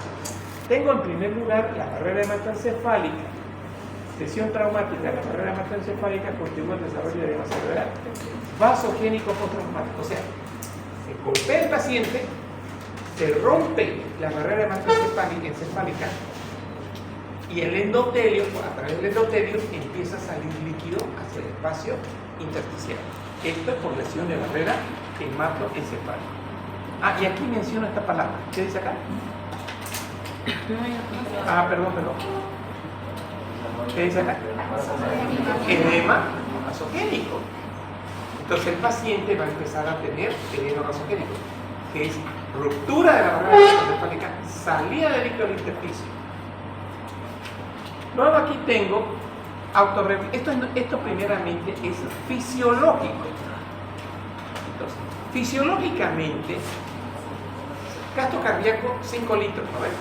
tengo en primer lugar la barrera hematoencefálica. Lesión traumática, la barrera hematoencefálica contribuye al desarrollo de edema cerebral. Vasogénico postraumático, o sea, se golpea el paciente, se rompe la barrera hematoencefálica y el endotelio, a través del endotelio, empieza a salir líquido hacia el espacio intersticial. Esto es por lesión de barrera hematoencefálica. Ah, y aquí menciono esta palabra. ¿Qué dice acá? Ah, perdón. ¿Qué dice acá? Edema vasogénico. Entonces el paciente va a empezar a tener edema vasogénico, que es ruptura de la barrera hematoencefálica, salida de líquido del intersticio. Luego aquí tengo esto primeramente es fisiológico. Entonces, fisiológicamente, gasto cardíaco 5 litros, ¿no ves?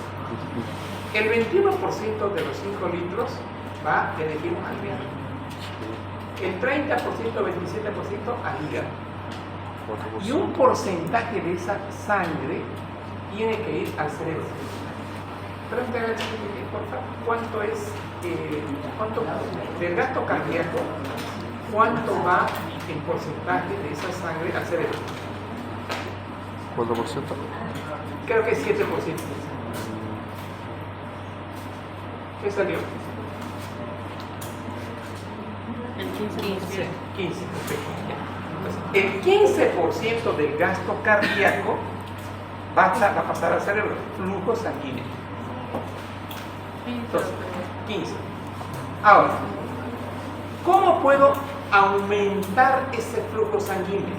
El 21% de los 5 litros va, ya dijimos, al riñón. El 30%, 27% al hígado. Y un porcentaje de esa sangre tiene que ir al cerebro. Pregúntale, por favor, ¿cuánto es del gasto cardíaco? ¿Cuánto va en porcentaje de esa sangre al cerebro? ¿4%? Creo que es 7%. ¿Qué salió? El 15%. 15, perfecto. El 15% del gasto cardíaco va a pasar al cerebro, flujo sanguíneo. Entonces, 15. Ahora, ¿cómo puedo aumentar ese flujo sanguíneo?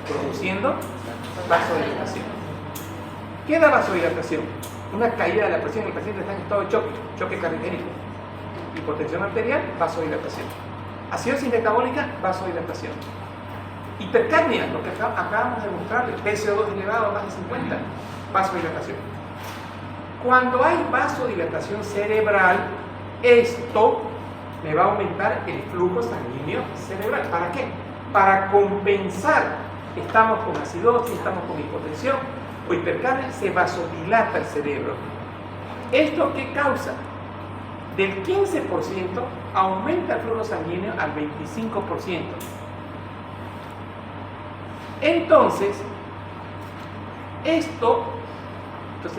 Produciendo vasodilatación. ¿Qué da vasodilatación? Una caída de la presión, el paciente está en estado de choque cardíaco. Hipotensión arterial, vasodilatación. Acidosis metabólica, vasodilatación. Hipercapnia, lo que acabamos de mostrarles, PCO2 elevado a más de 50, vasodilatación. Cuando hay vasodilatación cerebral, esto me va a aumentar el flujo sanguíneo cerebral. ¿Para qué? Para compensar. Estamos con acidosis, estamos con hipotensión o hipercapnia, se vasodilata el cerebro. ¿Esto qué causa? del 15% aumenta el flujo sanguíneo al 25%. Entonces,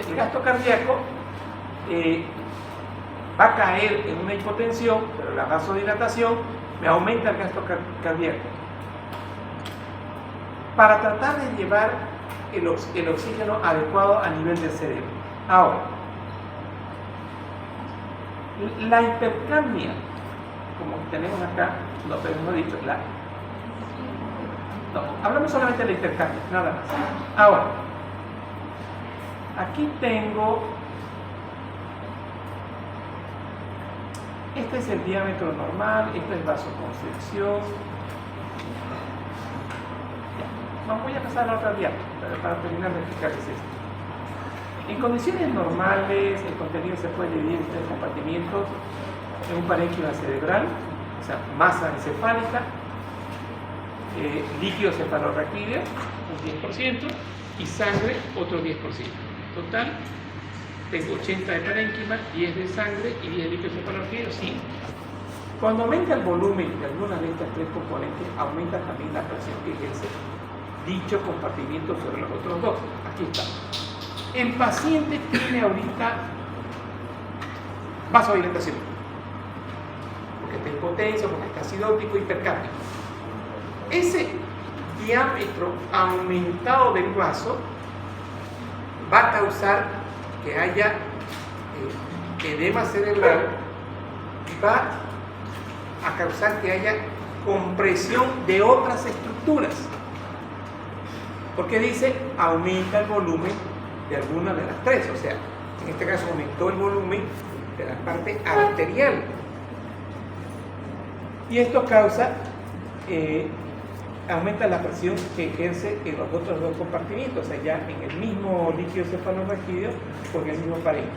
el gasto cardíaco va a caer en una hipotensión, pero la vasodilatación me aumenta el gasto cardíaco. Para tratar de llevar el oxígeno adecuado a nivel del cerebro. Ahora, la hipercapnia, como tenemos acá, no hemos dicho, hablamos solamente de la hipercapnia, nada más. Ahora, aquí tengo, este es el diámetro normal, esta es vasoconstricción. Voy a pasar a la otra diapositiva para terminar de explicarles esto. En condiciones normales, el contenido se puede dividir en 3 compartimientos: en un parénquima cerebral, o sea, masa encefálica, líquido cefalorraquídeo, un 10%, y sangre, otro 10%. Total, tengo 80 de parénquima, 10 de sangre y 10 de líquido cefalorraquídeo, 5. Cuando aumenta el volumen de alguna de estas 3 componentes, aumenta también la presión que ejerce dicho compartimiento sobre los otros 2. Aquí está. El paciente tiene ahorita vasodilatación, porque está hipotenso, porque está acidótico, hipercápnico. Ese diámetro aumentado del vaso va a causar que haya edema cerebral, va a causar que haya compresión de otras estructuras, porque dice aumenta el volumen de alguna de las 3, o sea, en este caso aumentó el volumen de la parte arterial, y esto causa aumenta la presión que ejerce en los otros 2 compartimientos, o sea, ya en el mismo líquido cefalorraquídeo con el mismo parénquima.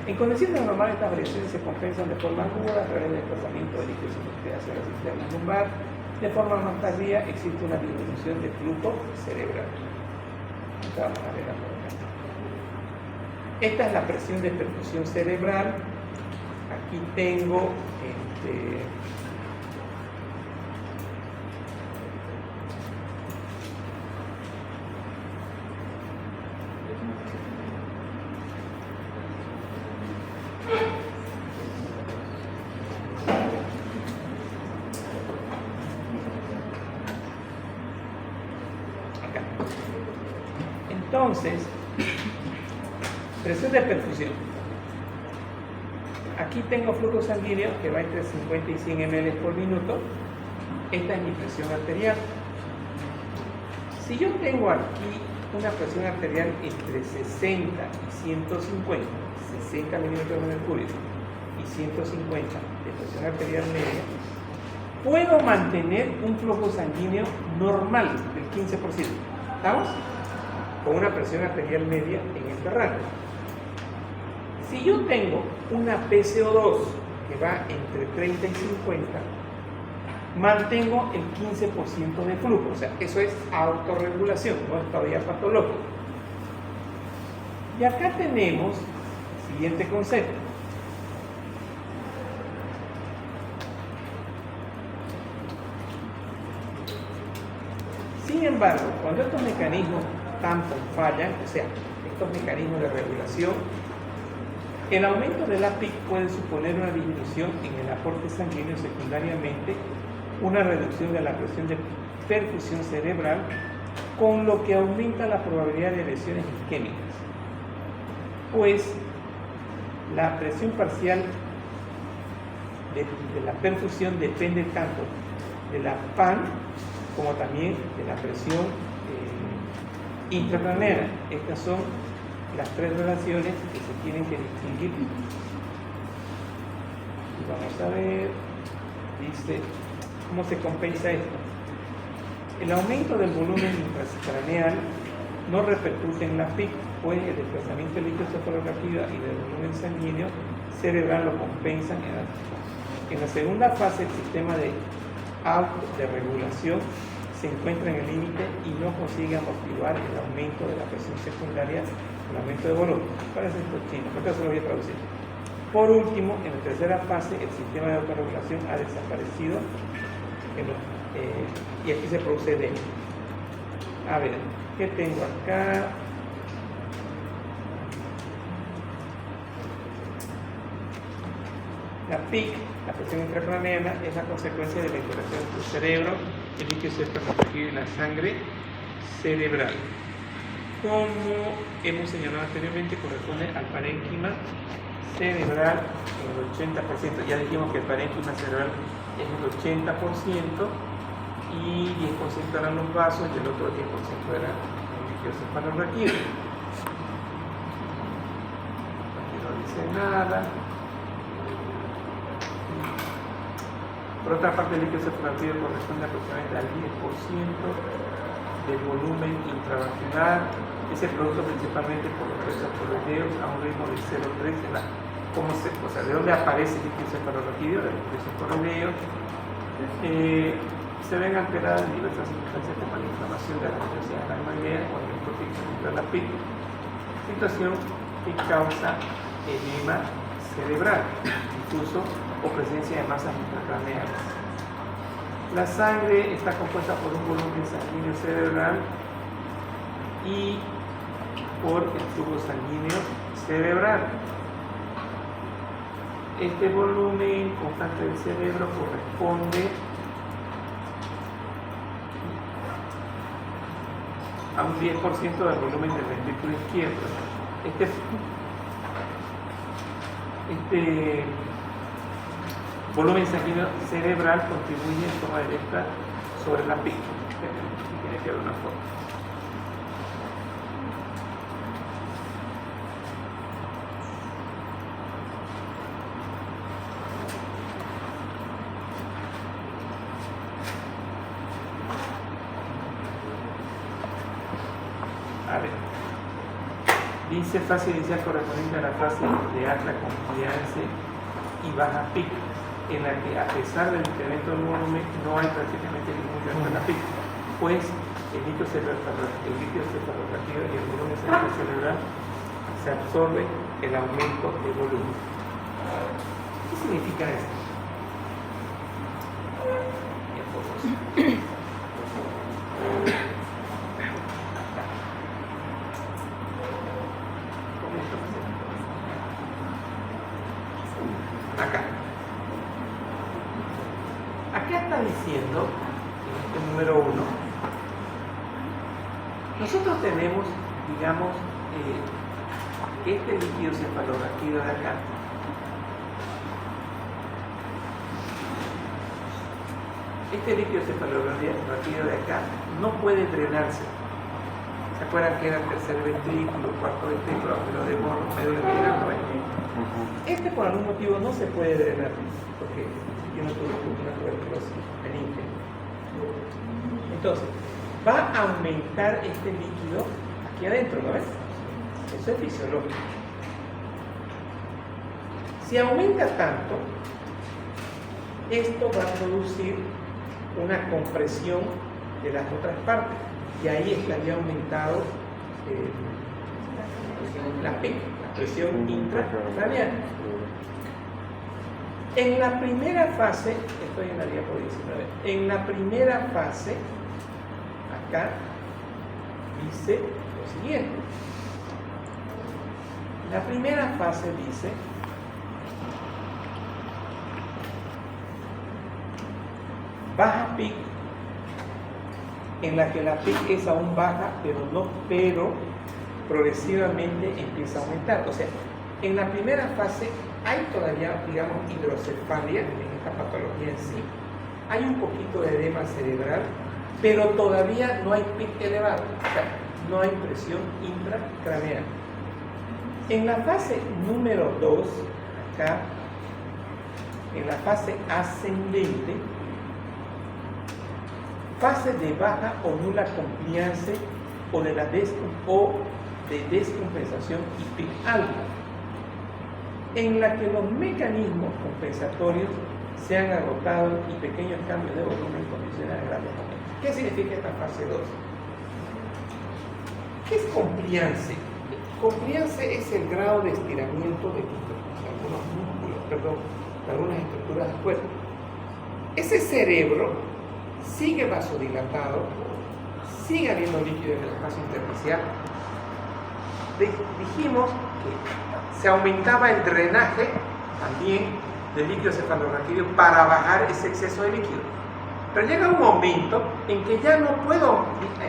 En condiciones normales, estas variaciones se compensan de forma aguda a través del desplazamiento de líquido cefalorraquídeo hacia la cisterna lumbar. De forma más tardía existe una disminución de flujo cerebral. Vamos a ver acá. Esta es la presión de perfusión cerebral. Aquí tengo Entonces, presión de perfusión. Aquí tengo flujo sanguíneo que va entre 50 y 100 ml por minuto. Esta es mi presión arterial. Si yo tengo aquí una presión arterial entre 60 y 150, 60 milímetros de mercurio y 150 de presión arterial media, puedo mantener un flujo sanguíneo normal del 15%. ¿Estamos? Con una presión arterial media en este rango. Si yo tengo una PCO2 que va entre 30 y 50, mantengo el 15% de flujo, o sea, eso es autorregulación, no es todavía patológico. Y acá tenemos el siguiente concepto. Sin embargo, cuando estos mecanismos tampon fallan, o sea, estos mecanismos de regulación, el aumento de la PIC puede suponer una disminución en el aporte sanguíneo, secundariamente una reducción de la presión de perfusión cerebral, con lo que aumenta la probabilidad de lesiones isquémicas, pues la presión parcial de la perfusión depende tanto de la PAN como también de la presión intracraneal. Estas son las 3 relaciones que se tienen que distinguir. Y vamos a ver, dice, ¿cómo se compensa esto? El aumento del volumen intracraneal no repercute en la PIC, pues el desplazamiento del líquido cefalorraquídeo y del volumen sanguíneo cerebral lo compensan. En la segunda fase, el sistema de regulación se encuentra en el límite y no consigue amortiguar el aumento de la presión secundaria, el aumento de volumen. Parece esto chino, pero se lo voy a traducir. Por último, en la tercera fase, el sistema de autorregulación ha desaparecido y aquí se produce edema. A ver, ¿qué tengo acá? La PIC, la presión intracraneana, es la consecuencia de la interacción entre el cerebro, el líquido cefalorraquídeo y la sangre cerebral. Como hemos señalado anteriormente, corresponde al parénquima cerebral en el 80%. Ya dijimos que el parénquima cerebral es el 80% y 10% eran los vasos y el otro 10% era el líquido cefalorraquídeo. Aquí no dice nada. Por otra parte, el líquido cefalorraquídeo corresponde aproximadamente al 10% del volumen intravascular. Es el producto principalmente por los restos coroideos a un ritmo de 0,3. ¿De dónde aparece el líquido cefalorraquídeo? De los restos coroideos. Se ven alteradas en diversas circunstancias como la inflamación de la mucosidad de la magnea o el necrotismo de la PIC, situación que causa edema cerebral, incluso o presencia de masas intracraneales. La sangre está compuesta por un volumen sanguíneo cerebral y por el tubo sanguíneo cerebral. Este volumen constante del cerebro corresponde a un 10% del volumen del ventrículo izquierdo. Este volumen sanguíneo cerebral contribuye en forma directa sobre la PIC. Tiene que haber una forma. A ver, dice fase inicial correspondiente a la fase de alta confianza y baja PIC, en la que a pesar del incremento del volumen no hay prácticamente ningún gasto en la PIC, pues el líquido cefalorraquídeo y el volumen sanguíneo cerebral se absorbe el aumento de volumen. ¿Qué significa esto? Acá está diciendo, en este número 1, nosotros tenemos, digamos, este líquido cefalorraquídeo de acá. Este líquido cefalorraquídeo de acá no puede drenarse. ¿Se acuerdan que era el tercer ventrículo, cuarto ventrículo, pero de medio de Este por algún motivo no se puede drenar, porque tiene una tuberculosis benigna. Entonces, va a aumentar este líquido aquí adentro, ¿no ves? Eso es fisiológico. Si aumenta tanto, esto va a producir una compresión de las otras partes y ahí estaría aumentado la PIC, la presión intracraneal. En la primera fase, estoy en la diapo 19, en la primera fase, acá dice lo siguiente. La primera fase dice baja PIC, en la que la PIC es aún baja, pero progresivamente empieza a aumentar. O sea, en la primera fase hay todavía, digamos, hidrocefalia en esta patología en sí. Hay un poquito de edema cerebral, pero todavía no hay PIC elevado, o sea, no hay presión intracraneal. En la fase número 2, acá, en la fase ascendente, fase de baja o nula compliance o de descompensación y PIC alta, en la que los mecanismos compensatorios se han agotado y pequeños cambios de volumen condicionan grandes aumentos. ¿Qué significa esta fase 2? ¿Qué es compliance? Compliance es el grado de estiramiento de algunos músculos, perdón, de algunas estructuras del cuerpo. Ese cerebro sigue vasodilatado, sigue habiendo líquido en el espacio intersticial. Dijimos que se aumentaba el drenaje también del líquido cefalorraquídeo para bajar ese exceso de líquido. Pero llega un momento en que ya no puedo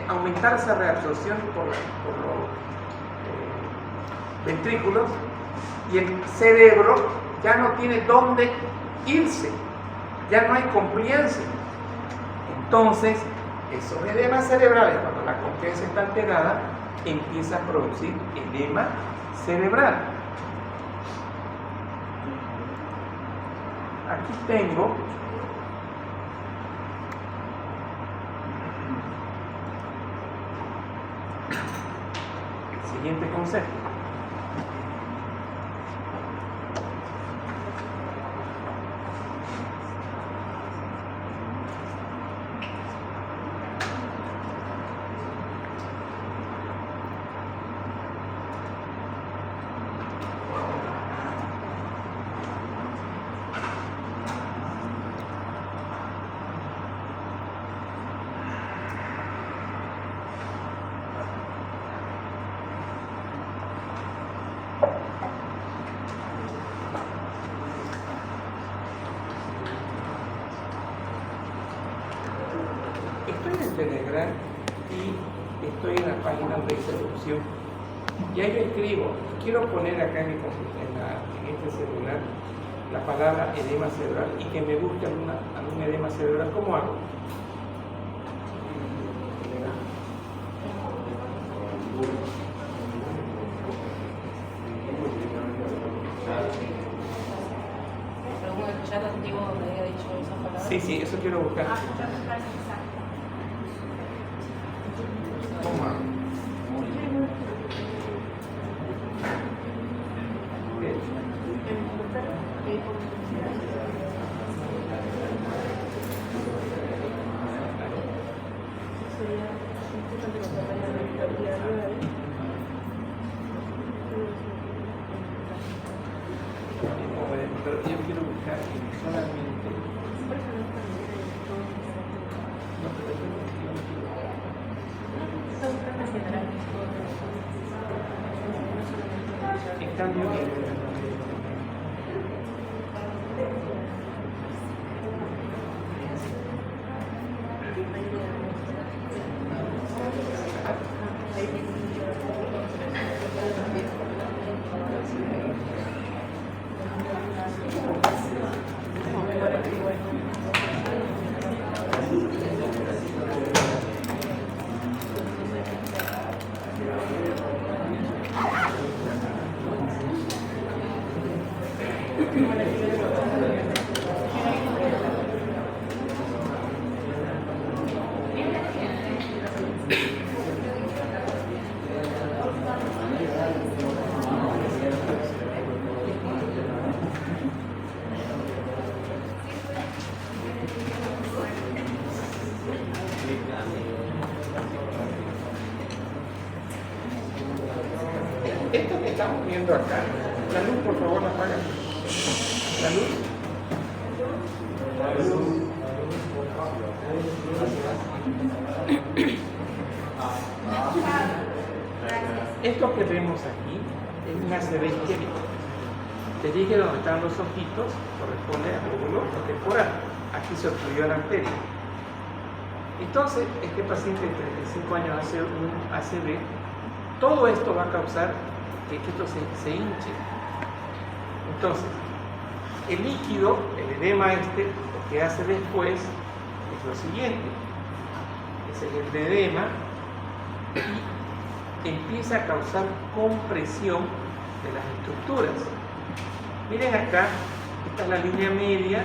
aumentar esa reabsorción por los ventrículos y el cerebro ya no tiene dónde irse, ya no hay compliance. Entonces, esos edemas cerebrales, cuando la compliance está alterada, empieza a producir edema cerebral. Aquí tengo el siguiente concepto. Estoy en Telegram y estoy en la página de seducción y ahí yo escribo, quiero poner acá en este celular la palabra edema cerebral y que me busque algún edema cerebral. ¿Cómo hago? Algún chat antiguo me había dicho esa palabra. Sí, eso quiero buscar. ¿Cómo hago? Pero yo quiero buscar solamente. No, pero yo no quiero. En cambio, esto que estamos viendo acá, la luz, por favor, la apaga. La luz. Esto que vemos aquí es un ACV isquémico. Te dije donde están los ojitos, corresponde al lóbulo temporal. Aquí se obstruyó la arteria. Entonces, este paciente de 35 años hace un ACV. Todo esto va a causar que esto se hinche. Entonces, el líquido, el edema lo que hace después es lo siguiente. Ese es el edema y empieza a causar compresión de las estructuras. Miren acá, esta es la línea media,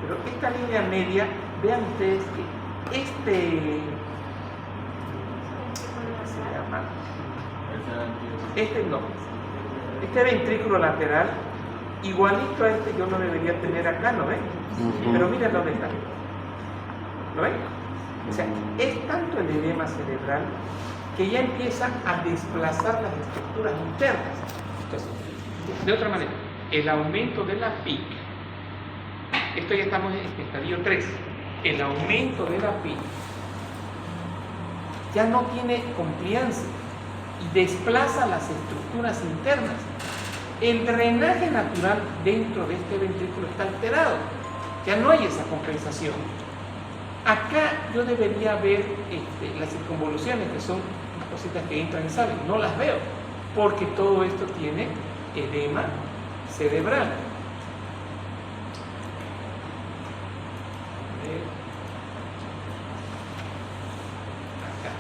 pero esta línea media, vean ustedes que este ventrículo lateral, igualito a este yo no debería tener acá, ¿no ven? Pero miren dónde está. ¿Lo ven? O sea, es tanto el edema cerebral que ya empieza a desplazar las estructuras internas. Entonces, de otra manera, el aumento de la PIC, esto ya estamos en estadio 3, el aumento de la PIC ya no tiene compliance y desplaza las estructuras internas. El drenaje natural dentro de este ventrículo está alterado, ya no hay esa compensación. Acá yo debería ver las circunvoluciones, que son las cositas que entran y salen, no las veo, porque todo esto tiene edema cerebral. Acá.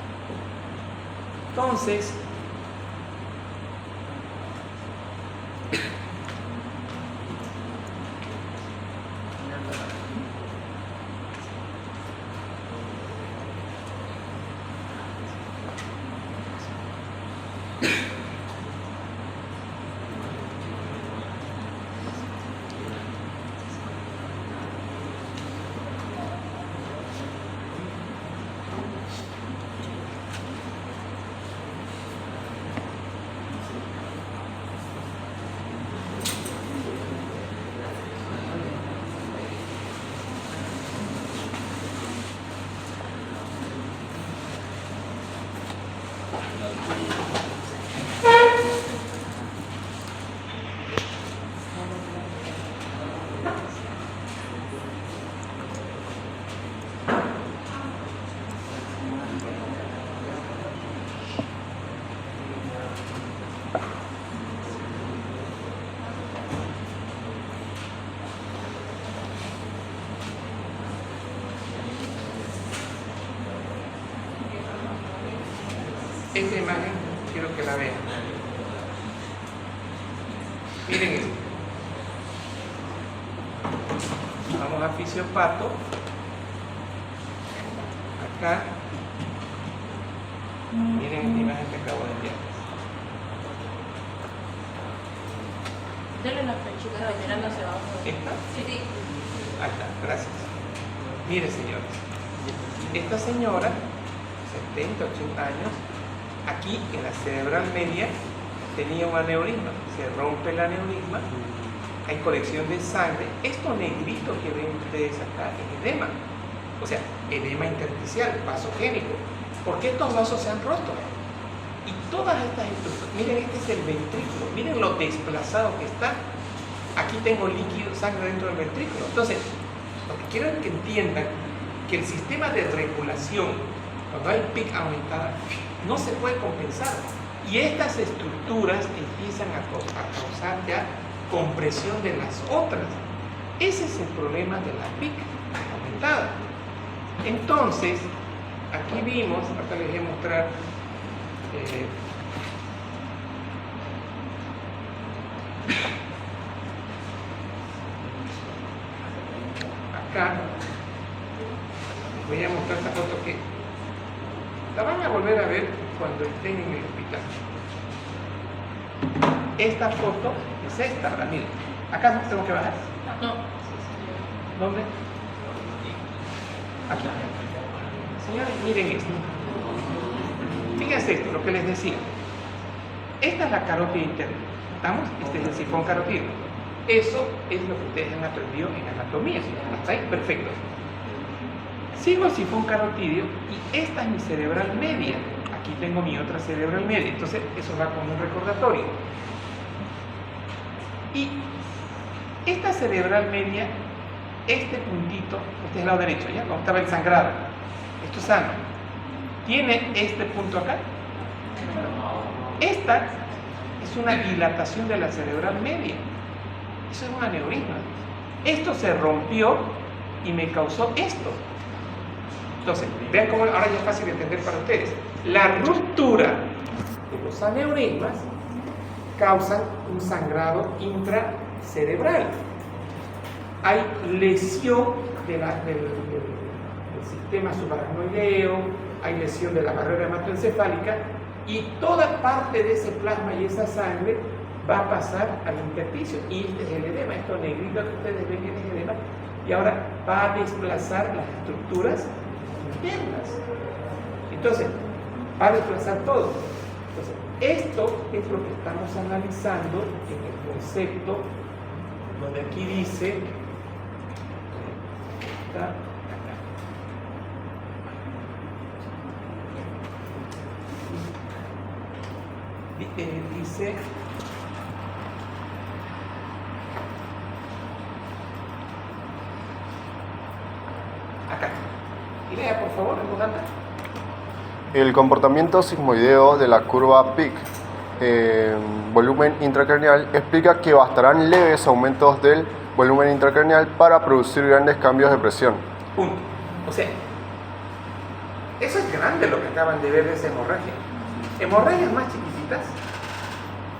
Entonces, esta imagen quiero que la vean. Miren esto. Vamos a fisiopato. Acá. Miren la imagen que acabo de enviar. Denle la flechita de mirando hacia abajo. ¿Esta? Sí. Ahí está, gracias. Mire, señores. Esta señora, 70, 80 años, aquí en la cerebral media tenía un aneurisma, se rompe el aneurisma, hay colección de sangre. Esto negrito que ven ustedes acá es edema, o sea, edema intersticial, vasogénico, porque estos vasos se han roto. Y todas estas estructuras, miren, este es el ventrículo, miren lo desplazado que está. Aquí tengo líquido, sangre dentro del ventrículo. Entonces, lo que quiero es que entiendan que el sistema de regulación, cuando hay PIC aumentada, no se puede compensar. Y estas estructuras empiezan a causar ya compresión de las otras. Ese es el problema de la PIC aumentada. Entonces, aquí vimos, acá les voy a mostrar, acá, les voy a mostrar esta foto que la van a volver a ver cuando estén en el hospital. Esta foto es esta, ¿verdad? Miren, acá no tengo que bajar. No. ¿Dónde? Aquí. Señores, miren esto. Fíjense esto, lo que les decía. Esta es la carótida interna. ¿Estamos? Este es el sifón carotídeo. Eso es lo que ustedes han aprendido en anatomía. ¿Hasta ahí? Perfecto. Sigo el sifón carotídeo y esta es mi cerebral media. Aquí tengo mi otra cerebral media. Entonces, eso va como un recordatorio. Y esta cerebral media, este puntito, este es el lado derecho, ¿ya? Como estaba el sangrado. Esto es sano. ¿Tiene este punto acá? Esta es una dilatación de la cerebral media. Eso es un aneurisma. Esto se rompió y me causó esto. Entonces, vean cómo ahora ya es fácil de entender para ustedes. La ruptura de los aneurismas causan un sangrado intracerebral. Hay lesión del sistema subaracnoideo, hay lesión de la barrera hematoencefálica y toda parte de ese plasma y esa sangre va a pasar al intersticio. Y este es el edema, esto negrito que ustedes ven que es edema, y ahora va a desplazar las estructuras internas. Entonces, va a desplazar todo. Entonces, esto es lo que estamos analizando en el concepto donde aquí dice, ¿está? Acá. Dice acá. Y lea por favor en voz alta. El comportamiento sigmoideo de la curva PIC, volumen intracraneal, explica que bastarán leves aumentos del volumen intracraneal para producir grandes cambios de presión. Punto. O sea, eso es grande lo que acaban de ver de esa hemorragia. Hemorragias más chiquititas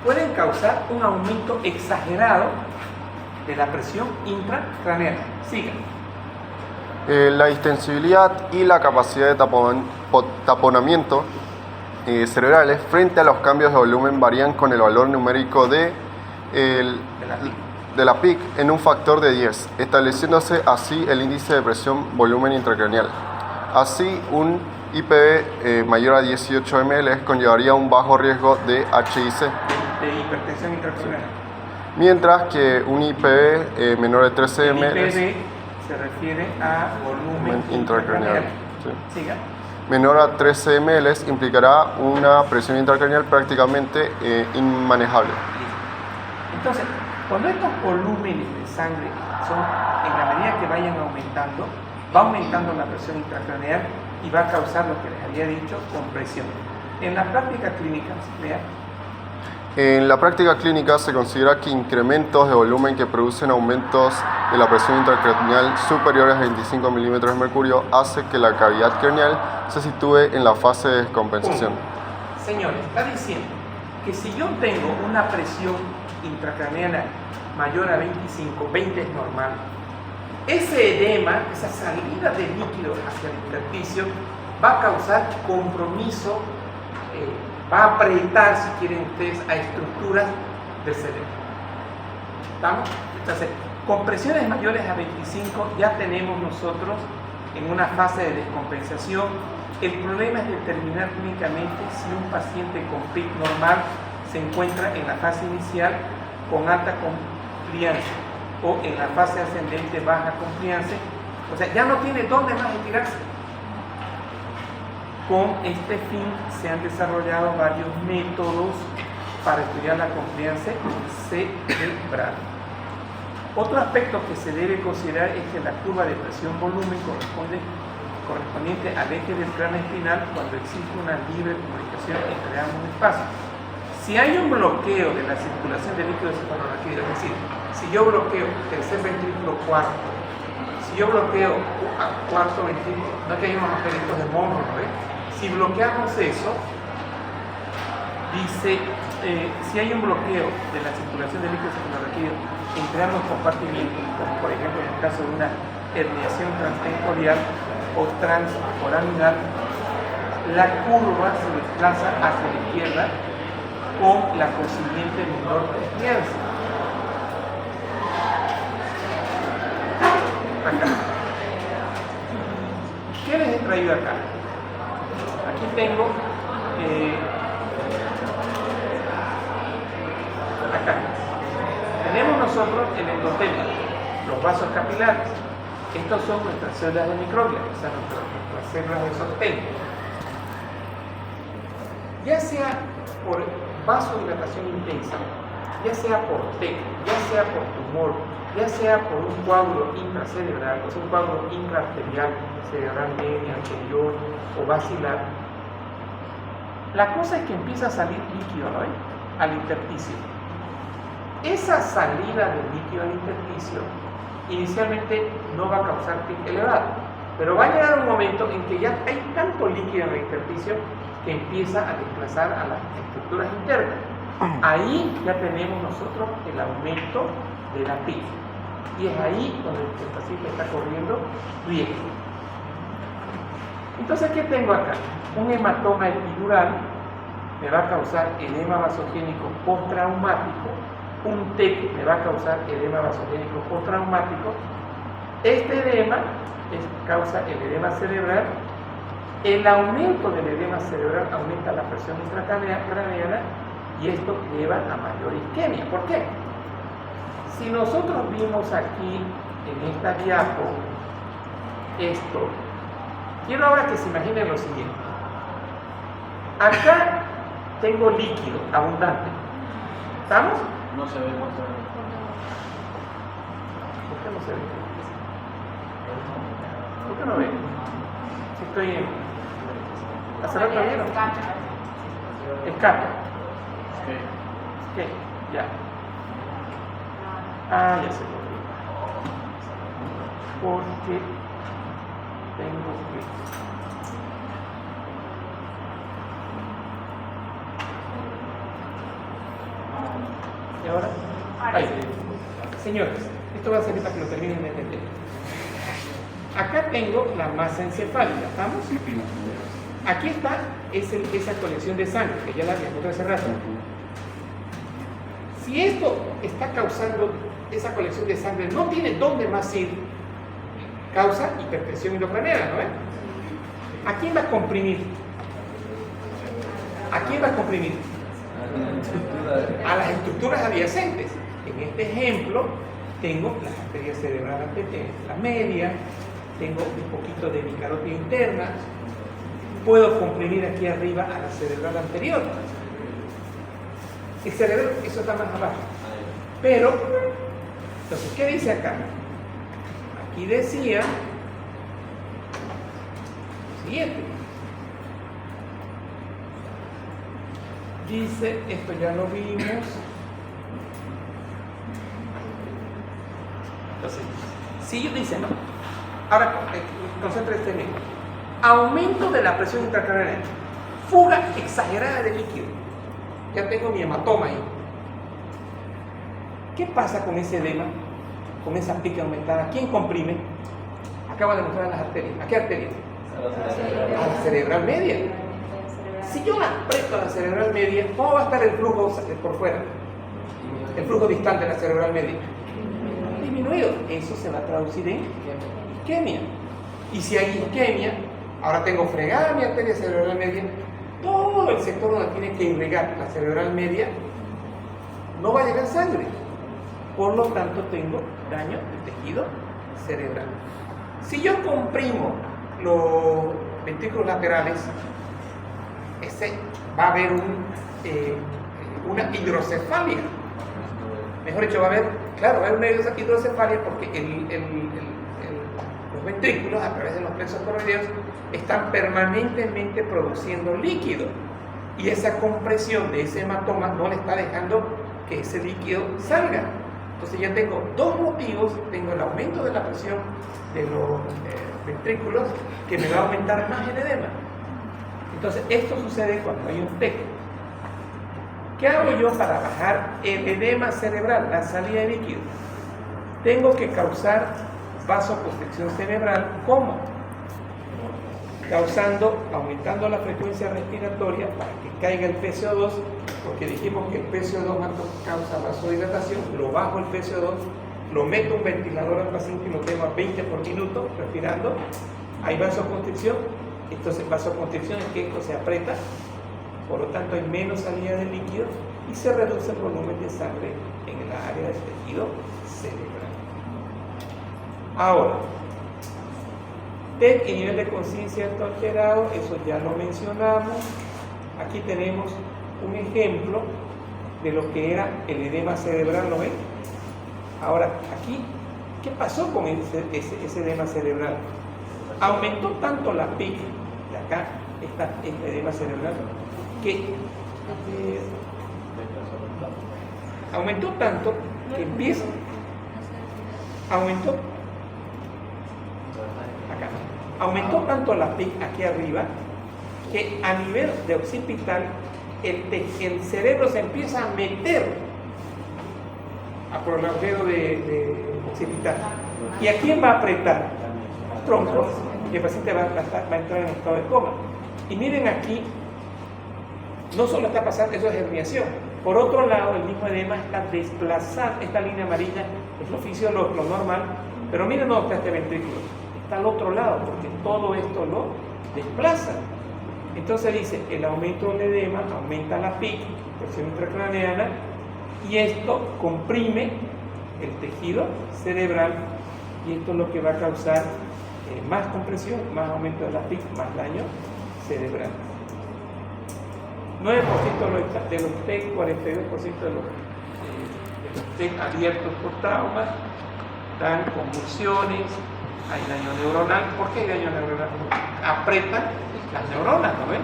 pueden causar un aumento exagerado de la presión intracraneal. Sigan. La distensibilidad y la capacidad de taponamiento cerebrales frente a los cambios de volumen varían con el valor numérico de la PIC en un factor de 10, estableciéndose así el índice de presión volumen intracraneal. Así, un IPV mayor a 18 ml conllevaría un bajo riesgo de HIC, De hipertensión intracraneal. mientras que un IPV menor de 13 El ml IPV se refiere a volumen intracraneal. intracraneal. Sí. Siga. Menor a 13 ml implicará una presión intracraneal prácticamente inmanejable. Listo. Entonces, cuando estos volúmenes de sangre son, en la medida que vayan aumentando, va aumentando la presión intracraneal y va a causar lo que les había dicho, compresión. En la práctica clínica, vea, En la práctica clínica se considera que incrementos de volumen que producen aumentos de la presión intracraneal superiores a 25 milímetros de mercurio hace que la cavidad craneal se sitúe en la fase de descompensación. señores, está diciendo que si yo tengo una presión intracraneal mayor a 25, 20 es normal, ese edema, esa salida de líquido hacia el intersticio va a causar compromiso, va a apretar, si quieren ustedes, a estructuras del cerebro. ¿Estamos? Entonces, con presiones mayores a 25 ya tenemos nosotros en una fase de descompensación. El problema es determinar clínicamente si un paciente con PIC normal se encuentra en la fase inicial con alta compliance o en la fase ascendente baja compliance. O sea, ya no tiene dónde más estirarse. Con este fin se han desarrollado varios métodos para estudiar la compliance cerebral. Otro aspecto que se debe considerar es que la curva de presión-volumen correspondiente al eje del cráneo espinal cuando existe una libre comunicación entre ambos espacios. Si hay un bloqueo de la circulación de líquido cefalorraquídeo, es decir, si yo bloqueo tercer ventrículo cuarto, si yo bloqueo cuarto ventrículo, no es que hay unos angelitos de mono, ¿no? Si bloqueamos eso, dice, si hay un bloqueo de la circulación de líquido cefalorraquídeo entre ambos compartimientos, como por ejemplo en el caso de una herniación transtensorial o transforaminal, la curva se desplaza hacia la izquierda con la consiguiente menor compliance. Acá. ¿Qué les he traído acá? Aquí tengo acá tenemos nosotros el endotelio, los vasos capilares. Estos son nuestras células de microglia, o sea, nuestras células de sostén. Ya sea por vasodilatación intensa, ya sea por TEC, ya sea por tumor, ya sea por un coágulo intracerebral, o sea, un coágulo intraarterial, cerebral medio, anterior o basilar, la cosa es que empieza a salir líquido, ¿no? Al intersticio. Esa salida de líquido al intersticio inicialmente no va a causar PIC elevado, pero va a llegar un momento en que ya hay tanto líquido en el intersticio que empieza a desplazar a las estructuras internas. Ahí ya tenemos nosotros el aumento de la PIC y es ahí donde el paciente está corriendo riesgo. Entonces, ¿qué tengo acá? Un hematoma epidural me va a causar edema vasogénico postraumático, un TEC me va a causar edema vasogénico postraumático. Este edema causa el edema cerebral El aumento del edema cerebral aumenta la presión intracraneana y esto lleva a mayor isquemia. ¿Por qué? Si nosotros vimos aquí en esta diapo esto, quiero ahora que se imaginen lo siguiente. Acá tengo líquido abundante. ¿Estamos? No se ve, no se ve. ¿Por qué no se ve? ¿Por qué no ve? Si estoy en... ¿Hace rato vieron? Escape. ¿Qué? Ya. Ah, ya sé por qué. Porque tengo que... ¿Y ahora? Ahí. Señores, esto va a servir para que lo terminen de entender. Acá tengo la masa encefálica, ¿estamos? Aquí está esa colección de sangre, que ya la vimos hace rato. Si esto está causando, esa colección de sangre no tiene dónde más ir, causa hipertensión endocraniana, ¿no? ¿A quién va a comprimir? ¿A quién va a comprimir? A las estructuras adyacentes. En este ejemplo, tengo la arteria cerebral la media, tengo un poquito de mi carótida interna, puedo comprimir aquí arriba a la cerebral anterior. El cerebro, eso está más abajo. Pero, entonces, ¿qué dice acá? Aquí decía lo siguiente. Dice, esto ya lo vimos. Entonces, si ellos dicen, no, ahora concéntrate en esto. Aumento de la presión intracraneana, fuga exagerada de líquido. Ya tengo mi hematoma ahí. ¿Qué pasa con ese edema? Con esa pica aumentada. ¿Quién comprime? Acaba de mostrar las arterias. ¿A qué arteria? A la cerebral media. Si yo la aprieto a la cerebral media, ¿cómo va a estar el flujo por fuera? El flujo distal de la cerebral media. Disminuido. Eso se va a traducir en isquemia. Y si hay isquemia, ahora tengo fregada mi arteria cerebral media, todo el sector donde tiene que irrigar la cerebral media no va a llegar sangre. Por lo tanto, tengo daño del tejido cerebral. Si yo comprimo los ventrículos laterales, va a haber una hidrocefalia. Mejor dicho, va a haber una hidrocefalia porque los ventrículos, a través de los plexos coroideos, están permanentemente produciendo líquido. Y esa compresión de ese hematoma no le está dejando que ese líquido salga. Entonces ya tengo dos motivos. Tengo el aumento de la presión de los ventrículos, que me va a aumentar más el edema. Entonces esto sucede cuando hay un TEC. ¿Qué hago yo para bajar el edema cerebral, la salida de líquido? Tengo que causar vasoconstricción cerebral. ¿Cómo? Aumentando la frecuencia respiratoria para que caiga el PCO2, porque dijimos que el PCO2 causa vasodilatación. Lo bajo el PCO2, lo meto un ventilador al paciente y lo tengo a 20 por minuto respirando. Hay vasoconstricción. Entonces, vasoconstricción es que esto se aprieta, por lo tanto hay menos salida de líquido y se reduce el volumen de sangre en el área del tejido cerebral. Ahora, TEC y nivel de conciencia alterado, eso ya lo mencionamos. Aquí tenemos un ejemplo de lo que era el edema cerebral, ¿lo ven? Ahora, aquí, ¿qué pasó con ese edema cerebral? Aumentó tanto la PIC, de acá está el edema cerebral, que aumentó tanto que empieza, aumentó tanto la PIC aquí arriba, que a nivel de occipital el cerebro se empieza a meter por el agujero de occipital. ¿Y a quién va a apretar? Tronco, y el paciente va a entrar en estado de coma. Y miren aquí, no solo está pasando, eso es herniación. Por otro lado, el mismo edema está desplazando, esta línea amarilla es lo oficio, lo normal, pero miren dónde está este ventrículo. Está al otro lado, porque todo esto lo desplaza. Entonces dice, el aumento del edema aumenta la PIC, presión intracraneana, y esto comprime el tejido cerebral, y esto es lo que va a causar más compresión, más aumento de la PIC, más daño cerebral. 9% de los TEC, 42% de los TEC abiertos por traumas, dan convulsiones, hay daño neuronal. ¿Por qué hay daño neuronal? Porque apretan las neuronas, ¿no ven?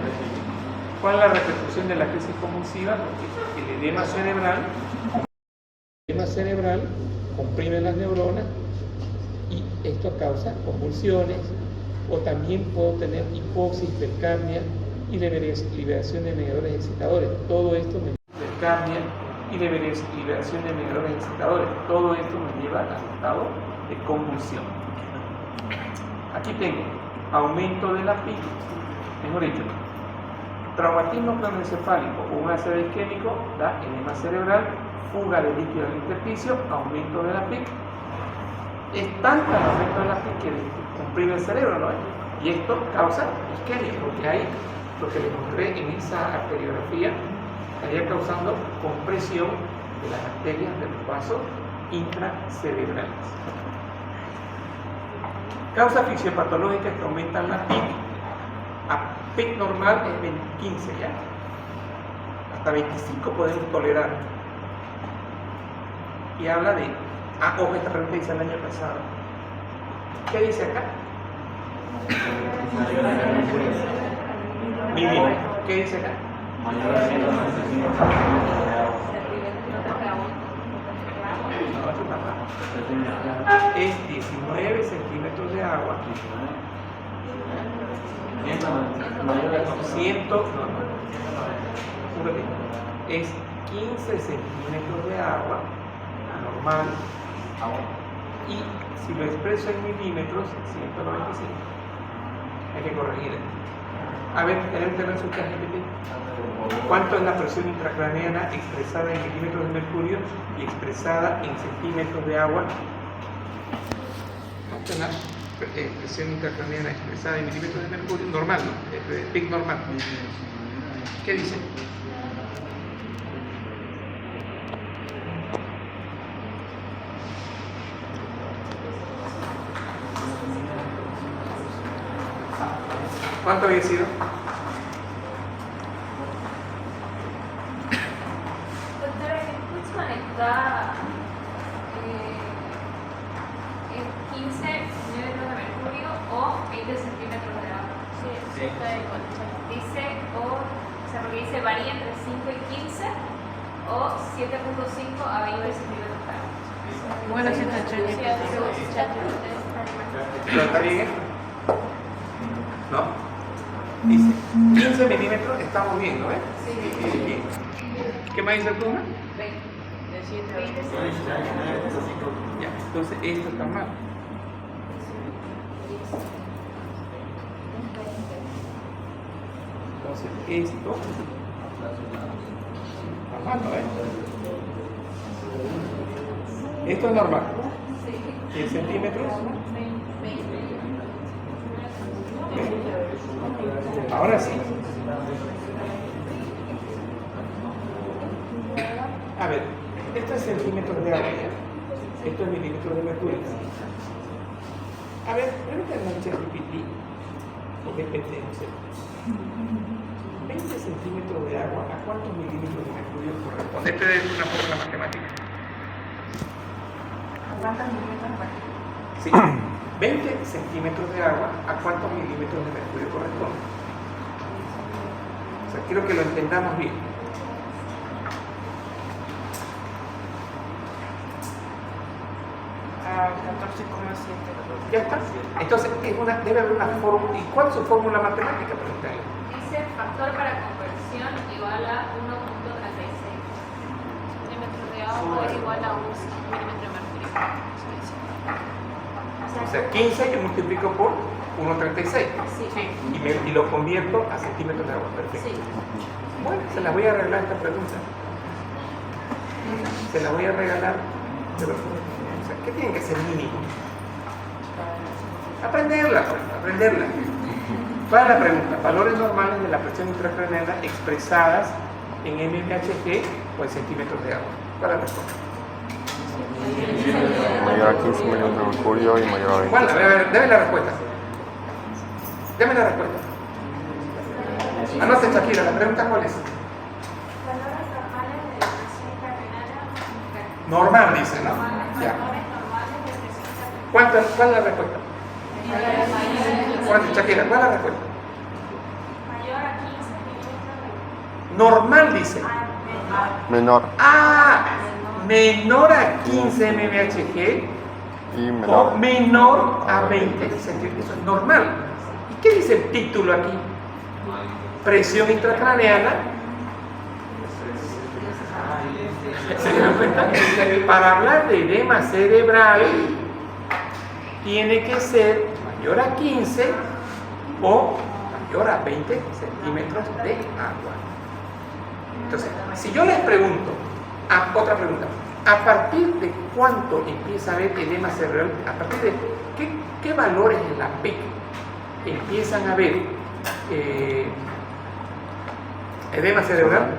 ¿Cuál es la repercusión de la crisis convulsiva? Porque el edema cerebral comprime las neuronas y esto causa convulsiones, o también puedo tener hipoxia, hipercapnia y liberación de mediadores excitadores. Todo esto me hipercapnia y liberación de mediadores excitadores. Todo esto me lleva al estado de convulsión. Aquí tengo aumento de la PIC, mejor dicho, traumatismo craneoencefálico o un ACV isquémico da edema cerebral, fuga de líquido al intersticio, aumento de la PIC. Es tanto el aumento de la PIC que comprime el cerebro, ¿no? Y esto causa isquemia, porque hay lo que les mostré en esa arteriografía, estaría causando compresión de las arterias de los vasos intracerebrales. Causas fisiopatológicas que aumentan la PIC. A PIC normal es 15 ya. Hasta 25 podemos tolerar. Y habla de... ojo, esta pregunta dice el año pasado. ¿Qué dice acá? Milímetro. ¿Qué dice acá? Es 19 centímetros de agua. 100, es 15 centímetros de agua normal, y si lo expreso en milímetros, 195. Hay que corregir. A ver, tenemos que ver su ChatGPT. ¿Cuánto es la presión intracraneana expresada en milímetros de mercurio y expresada en centímetros de agua? ¿Cuánto es la presión intracraneana expresada en milímetros de mercurio? Normal, ¿no? PIC normal. ¿Qué dice? ¿Cuánto había sido? Doctora, en Kutzman está en 15 milímetros de mercurio o 20 centímetros de agua. Sí, está ahí con el chat. Dice, o sea, porque dice varía entre 5 y 15 o 7.5 a 20 centímetros de agua. Bueno, si está chat. ¿Pero está bien? ¿No? Dice 15 milímetros, estamos bien, ¿no ves? Sí. Bien. ¿Qué más dice el pluma? 20. De 7 a 20. Ya, entonces esto está mal. Entonces esto está mal, ¿no ves? Esto es normal. 10 centímetros. Ahora sí. A ver, esto es centímetros de agua, ¿ya? Esto es milímetros de mercurio. A ver, pregúntale a ChatGPT o GPT, no sé. 20 centímetros de agua, ¿a cuántos milímetros de mercurio corresponde? Esta es una fórmula matemática. ¿A cuántos milímetros de mercurio? Sí. 20 centímetros de agua, ¿a cuántos milímetros de mercurio corresponde? O sea, quiero que lo entendamos bien. A 14,7. ¿Ya está? Entonces, debe haber una fórmula. ¿Y cuál es su fórmula matemática? Pregúntale. Dice factor para conversión igual a 1.36. Milímetros de agua es igual a 1 milímetro de mercurio. O sea, 15 yo multiplico por 1.36. Sí. Y lo convierto a centímetros de agua. Perfecto. Sí. Bueno, se la voy a arreglar esta pregunta. Se la voy a regalar. Pero, o sea, ¿qué tienen que ser mínimo? Aprenderla, pues, aprenderla. ¿Cuál es la pregunta? Valores normales de la presión intracraneana expresadas en mmHg o en centímetros de agua. ¿Cuál es la respuesta? Mayor a 15 milímetros de mercurio y mayor a 20. ¿Cuál? A ver, deme la respuesta. Deme la respuesta. Anote, Shakira, la pregunta ¿cuál es? Valores normales de la presión intracraneana. Normal, dice, ¿no? Ya. Valores normales de presión intracraneana. ¿Cuál es la respuesta? ¿Cuál, Shakira, cuál es la respuesta? Mayor a 15 milímetros de Normal, dice. Menor Menor a 15 mmHg y o menor. menor a 20 centímetros. Eso es normal. ¿Y qué dice el título aquí? Presión intracraneana. ¿Se dieron cuenta? Para hablar de edema cerebral tiene que ser mayor a 15 o mayor a 20 centímetros de agua. Entonces, si yo les pregunto, otra pregunta, ¿a partir de cuánto empieza a haber edema cerebral? ¿A partir de qué valores en la PIC empiezan a haber edema cerebral?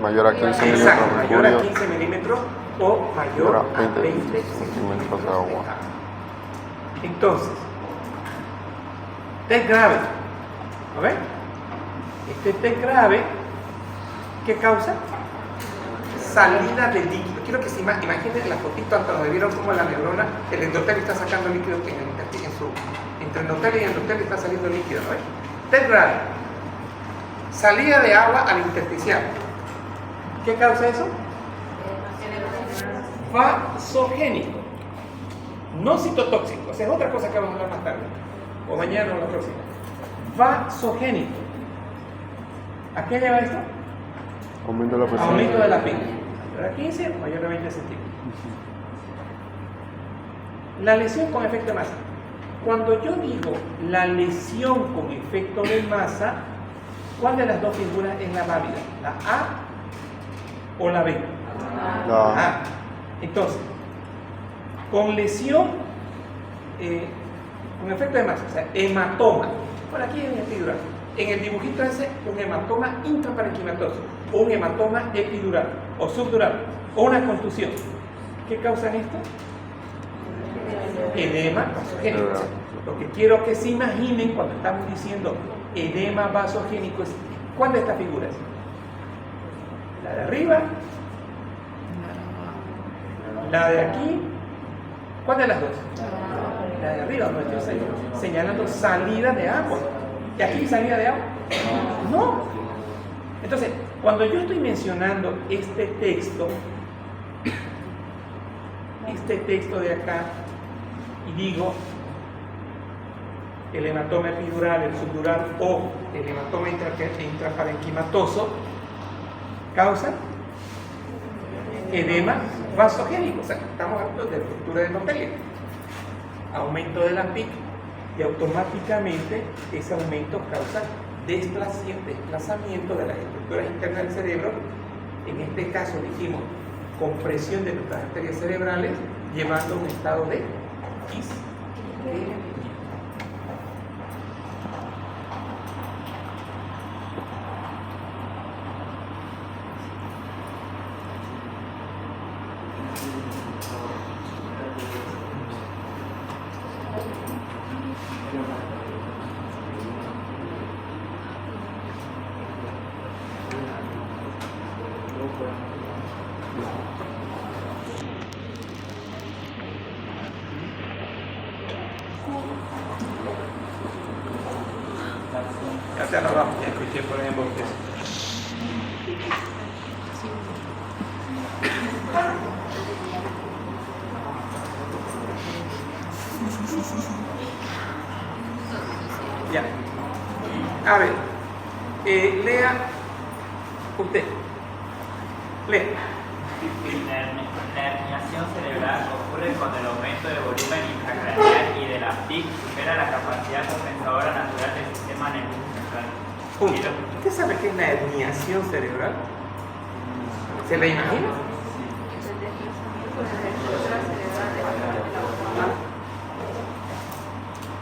Mayor a 15 milímetros Exacto, de mayor a mercurio 15 milímetros o mayor a 20 centímetros de agua. Entonces, test grave. ¿Lo ven? Este test grave, ¿qué causa? Salida de líquido. Quiero que se imaginen la fotito antes donde vieron cómo la neurona, el endotelio está sacando líquido entre endotelio y endotelio está saliendo líquido. ¿No ven? Test grave. Salida de agua al intersticial. ¿Qué causa eso? Vasogénico. No citotóxico. Esa es otra cosa que vamos a hablar más tarde. O mañana o la próxima. Vasogénico. ¿A qué lleva esto? Aumento de la presión. Aumento de la PIC. Mayor a 15 o mayor a 20 centímetros. La lesión con efecto de masa. Cuando yo digo la lesión con efecto de masa, ¿cuál de las dos figuras es la válida? ¿La A o la B? La A. Entonces, con lesión, con efecto de masa, o sea, hematoma. Por aquí en el epidural. En el dibujito ese, un hematoma intraparenquimatoso, o un hematoma epidural, o subdural, o una contusión. ¿Qué causan esto? Edema vasogénico. O sea, lo que quiero que se imaginen cuando estamos diciendo edema vasogénico es, ¿cuál de estas figuras? ¿La de arriba? ¿La de aquí? ¿Cuál de las dos? La de arriba, donde estoy señalando salida de agua. ¿Y aquí salida de agua? No. Entonces, cuando yo estoy mencionando este texto de acá, y digo el hematoma epidural, el subdural o el hematoma intraparenquimatoso, causa edema vasogénico. O sea, estamos hablando de ruptura de endotelio, aumento de la PIC, y automáticamente ese aumento causa desplazamiento de las estructuras internas del cerebro. En este caso dijimos compresión de nuestras arterias cerebrales, llevando a un estado de isquemia. Ya nos vamos, ya escuché por ahí en botes. Ya. A ver, lea usted. Lea. La herniación cerebral ocurre cuando el aumento de volumen intracraneal y de la PIC supera la capacidad compensadora natural del sistema nervioso central. Punto. ¿Usted sabe qué es la herniación cerebral? ¿Se la imagina?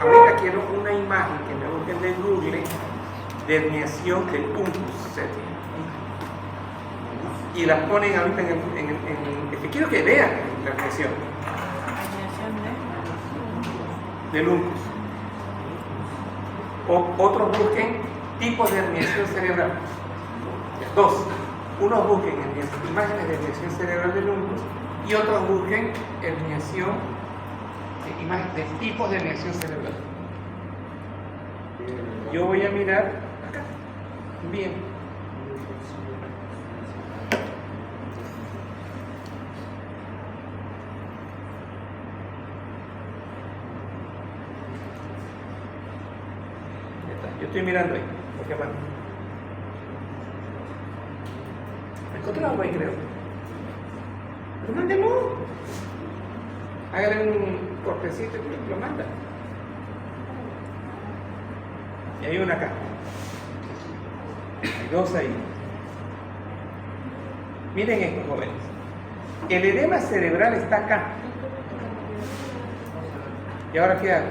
Ahorita quiero una imagen que me colóquenle Google de herniación del uncus septum. Y la ponen ahorita en el que quiero que vean la herniación del uncus. Otros busquen tipos de herniación cerebral. Dos. Unos busquen imágenes de herniación cerebral del uncus y otros busquen herniación, imágenes de tipos de herniación cerebral. Yo voy a mirar acá. Bien. Yo estoy mirando ahí, porque bueno. Me encontré algo ahí, creo. Pero mándelo. Hágale un cortecito y lo manda. Y hay una acá. Hay dos ahí. Miren esto, jóvenes. El edema cerebral está acá. ¿Y ahora qué hago?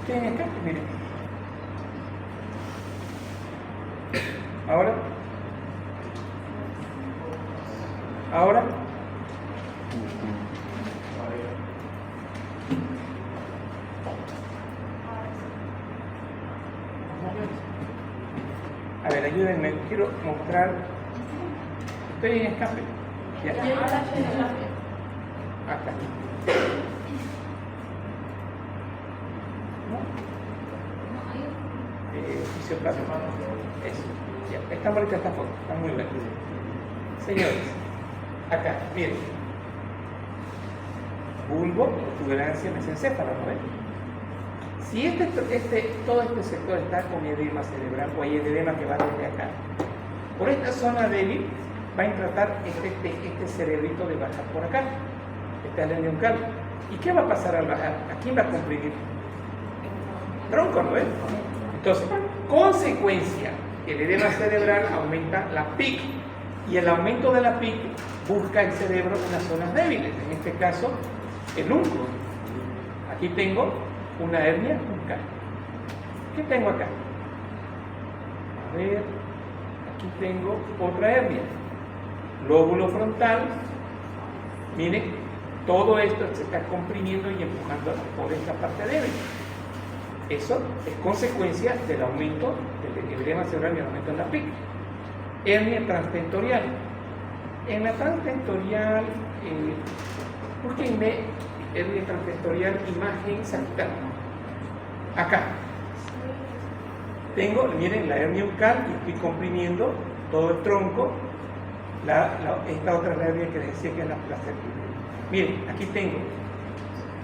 ¿Qué hay acá? Miren. Ahora. A ver, ayúdenme. Quiero mostrar. Estoy en escape. Ya. Acá. Fisioplasma. Eso. Ya. Está bonita esta foto. Está muy buena. Señores, acá, miren. Bulbo, protuberancia mesencéfala, ¿no ven? Si todo este sector está con edema cerebral o hay edema que va desde acá, por esta zona débil va a tratar este cerebrito de bajar por acá, este alenio uncal. ¿Y qué va a pasar al bajar? ¿A quién va a comprimir? Tronco, ¿no ven? Entonces, consecuencia, el edema cerebral aumenta la PIC y el aumento de la PIC busca el cerebro unas zonas débiles, en este caso el unco. Aquí tengo una hernia uncal. ¿Qué tengo acá? A ver, aquí tengo otra hernia. Lóbulo frontal. Miren, todo esto se está comprimiendo y empujando por esta parte débil. Eso es consecuencia del aumento del edema cerebral y el aumento en la PIC. Hernia transtentorial. En la transtentorial, búsquenme hernia transtentorial, imagen sagital. Acá. Tengo, miren, la hernia uncal y estoy comprimiendo todo el tronco. Esta otra hernia que les decía que es la placenta. Miren, aquí tengo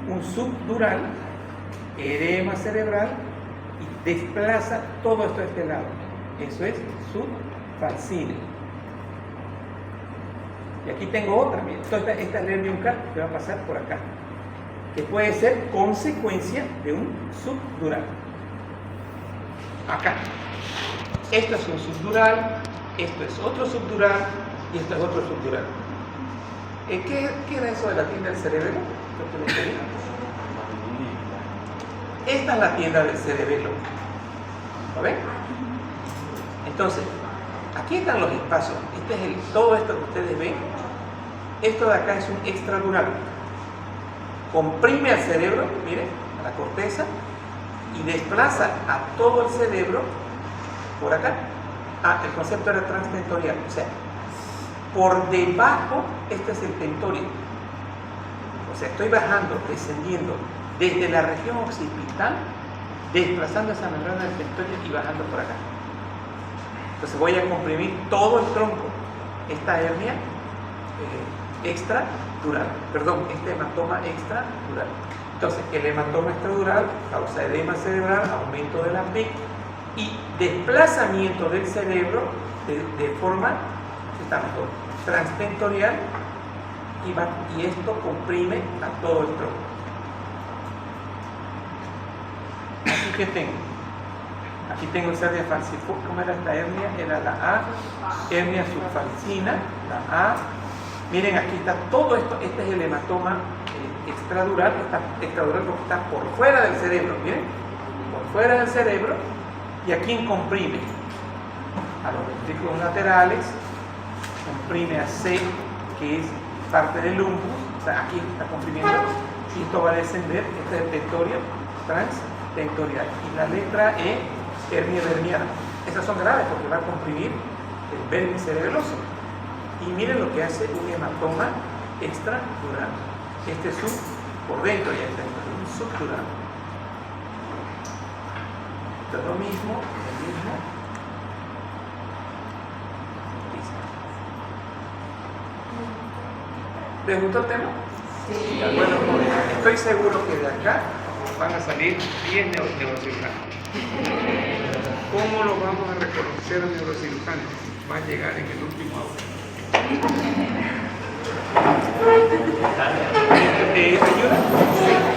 un subdural, edema cerebral y desplaza todo esto a este lado. Eso es subfalcine. Y aquí tengo otra, miren, esta es la hernia uncal que va a pasar por acá, que puede ser consecuencia de un subdural. Acá. Esto es un subdural, esto es otro subdural y esto es otro subdural. ¿Qué era eso de la tienda del cerebelo? Esta es la tienda del cerebelo. ¿Lo ven? Entonces, aquí están los espacios. Todo esto que ustedes ven. Esto de acá es un extradural. Comprime al cerebro, miren, a la corteza, y desplaza a todo el cerebro por acá. El concepto era transtentorial, o sea, por debajo, este es el tentorio. O sea, estoy bajando, descendiendo desde la región occipital, desplazando esa membrana del tentorio y bajando por acá. Entonces voy a comprimir todo el tronco. Esta hernia extradural, perdón, este hematoma extradural. Entonces, el hematoma extradural causa edema cerebral, aumento de la PIC y desplazamiento del cerebro de forma transtentorial y esto comprime a todo el tronco. Aquí que tengo. Aquí tengo esa hernia falciforme. ¿Cómo era esta hernia? Era la A, hernia subfalcina, la A. Miren, aquí está todo esto. Este es el hematoma extradural porque está por fuera del cerebro, ¿miren? Por fuera del cerebro. ¿Y a quién comprime? A los ventrículos laterales, comprime a C, que es parte del humus, o sea, aquí está comprimiendo, y esto va a descender, esta es tentorial, transtentorial, y la letra E, hernia verniana. Esas son graves porque va a comprimir el vértice cerebroso. Y miren lo que hace un hematoma extradural. Este es por dentro ya está, un subdural. Esto es lo mismo, ¿Les gustó el tema? Sí. Bueno, estoy seguro que de acá van a salir 10 neurocirujanos. ¿Cómo lo vamos a reconocer neurocirujanos? Va a llegar en el último audio. ¿Ayuda? Sí.